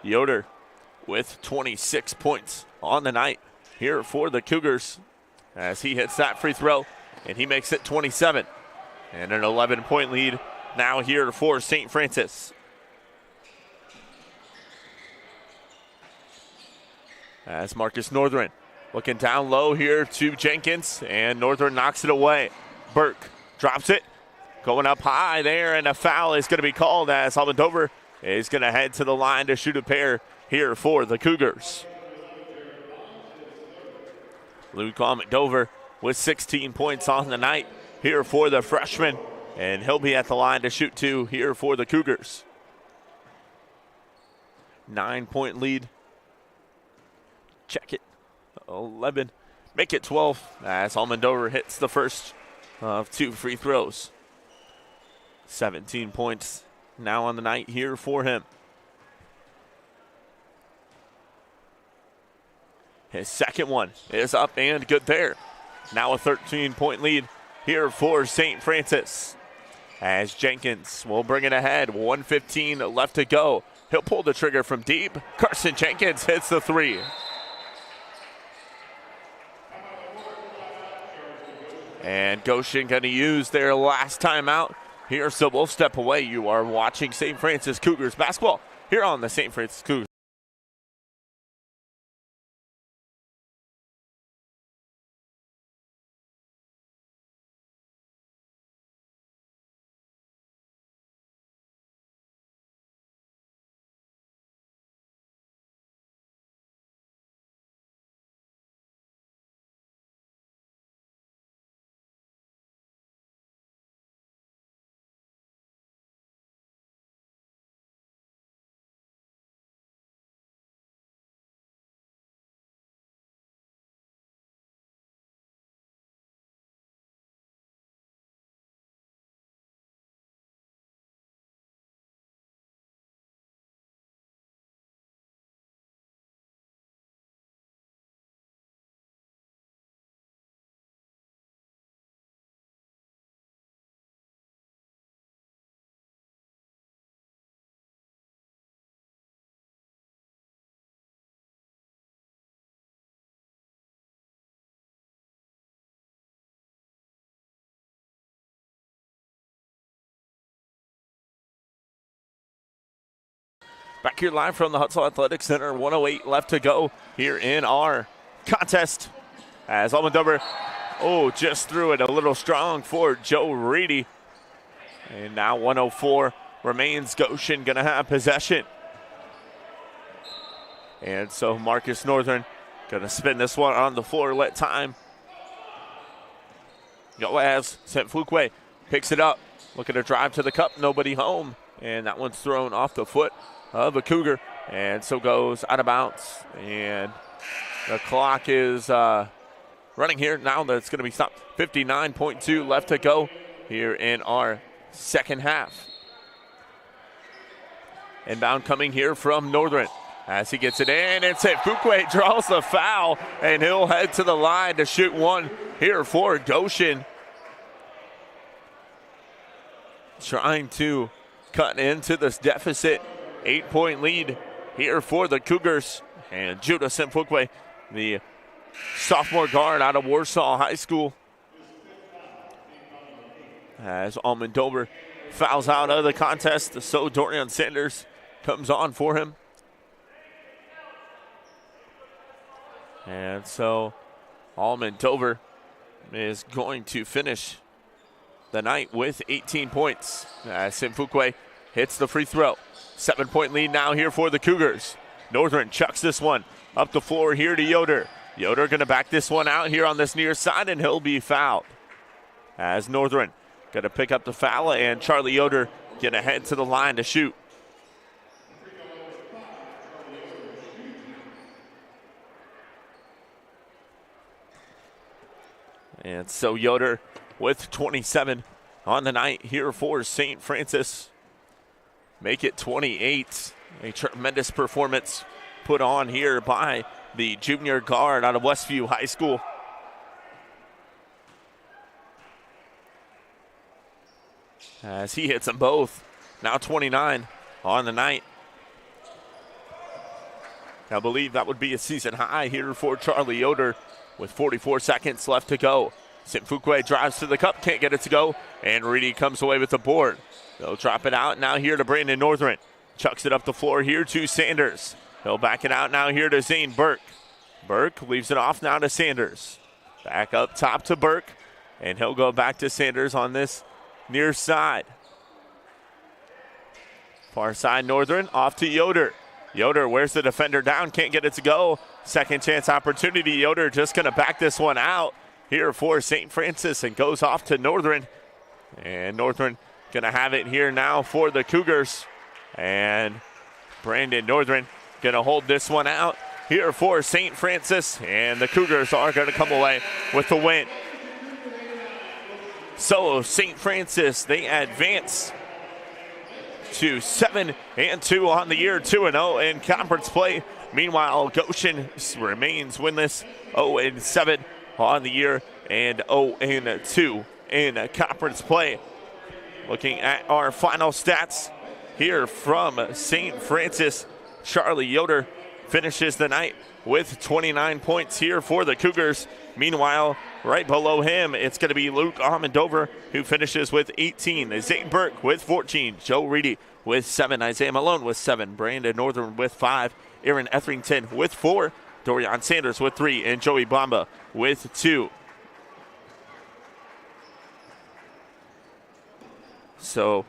Yoder with 26 points on the night here for the Cougars as he hits that free throw, and he makes it 27. And an 11-point lead now here for St. Francis. As Marcus Northern looking down low here to Jenkins, and Northern knocks it away. Burke drops it, going up high there, and a foul is going to be called as Almendover is going to head to the line to shoot a pair here for the Cougars. Luke Almendover with 16 points on the night here for the freshman, and he'll be at the line to shoot 2 here for the Cougars. 9-point lead. Check it. 11. Make it 12 as Almendover hits the first of 2 free throws. 17 points now on the night here for him. His second one is up and good there. Now a 13-point lead here for St. Francis. As Jenkins will bring it ahead. 1:15 left to go. He'll pull the trigger from deep. Carson Jenkins hits the 3. And Goshen going to use their last timeout here, so we'll step away. You are watching St. Francis Cougars basketball here on the St. Francis Cougars. Back here live from the Hutzel Athletic Center, 1:08 left to go here in our contest. As Almendover, just threw it a little strong for Joe Reedy. And now 1:04 remains. Goshen going to have possession. And so Marcus Northern going to spin this one on the floor, let time go as St. Fuquay picks it up. Looking to drive to the cup, nobody home. And that one's thrown off the foot of a Cougar, and so goes out of bounds. And the clock is running here now. That's going to be stopped. 59.2 left to go here in our second half. Inbound coming here from Northern as he gets it in, and St. Fuquay draws the foul, and he'll head to the line to shoot 1 here for Goshen. Trying to cut into this deficit. 8-point lead here for the Cougars. And Judah St. Fuquay, the sophomore guard out of Warsaw High School, as Almendover fouls out of the contest, so Dorian Sanders comes on for him. And so Almendover is going to finish the night with 18 points. Saint Francis hits the free throw. 7-point lead now here for the Cougars. Northern chucks this one up the floor here to Yoder. Yoder going to back this one out here on this near side, and he'll be fouled. As Northern going to pick up the foul, and Charlie Yoder going to head to the line to shoot. And so Yoder with 27 on the night here for Saint Francis. Make it 28. A tremendous performance put on here by the junior guard out of Westview High School. As he hits them both. Now 29 on the night. I believe that would be a season high here for Charlie Yoder with 44 seconds left to go. Saint Francis drives to the cup, can't get it to go, and Reedy comes away with the board. They'll drop it out now here to Brandon Northern. Chucks it up the floor here to Sanders. He'll back it out now here to Zane Burke. Burke leaves it off now to Sanders. Back up top to Burke, and he'll go back to Sanders on this near side. Far side Northern, off to Yoder. Yoder wears the defender down, can't get it to go. Second chance opportunity. Yoder just going to back this one out here for St. Francis and goes off to Northern. And Northern going to have it here now for the Cougars. And Brandon Northern going to hold this one out here for St. Francis. And the Cougars are going to come away with the win. So St. Francis, they advance to 7-2 on the year, 2-0 in conference play. Meanwhile, Goshen remains winless, 0-7 on the year and 0-2 in conference play. Looking at our final stats here from St. Francis, Charlie Yoder finishes the night with 29 points here for the Cougars. Meanwhile, right below him, it's going to be Luke Almondover, who finishes with 18. Zane Burke with 14. Joe Reedy with 7. Isaiah Malone with 7. Brandon Northern with 5. Aaron Etherington with 4. Dorian Sanders with 3. And Joey Bamba with 2. So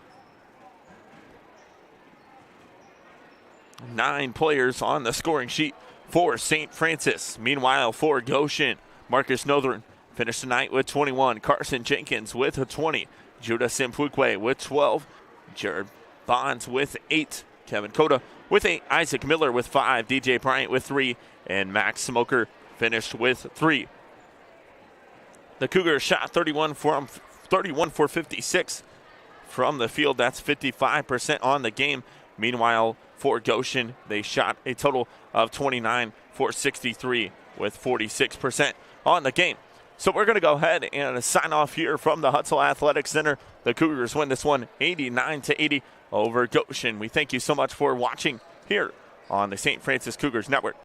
9 players on the scoring sheet for St. Francis. Meanwhile, for Goshen, Marcus Northern finished the night with 21. Carson Jenkins with a 20. Judah Simfuikwe with 12. Jared Bonds with 8. Kevin Cota with 8. Isaac Miller with 5. DJ Bryant with 3. And Max Smoker finished with 3. The Cougars shot 31 for 56 from the field. That's 55% on the game. Meanwhile, for Goshen, they shot a total of 29 for 63 with 46% on the game. So we're going to go ahead and sign off here from the Hutzel Athletic Center. The Cougars win this one 89-80 over Goshen. We thank you so much for watching here on the St. Francis Cougars Network.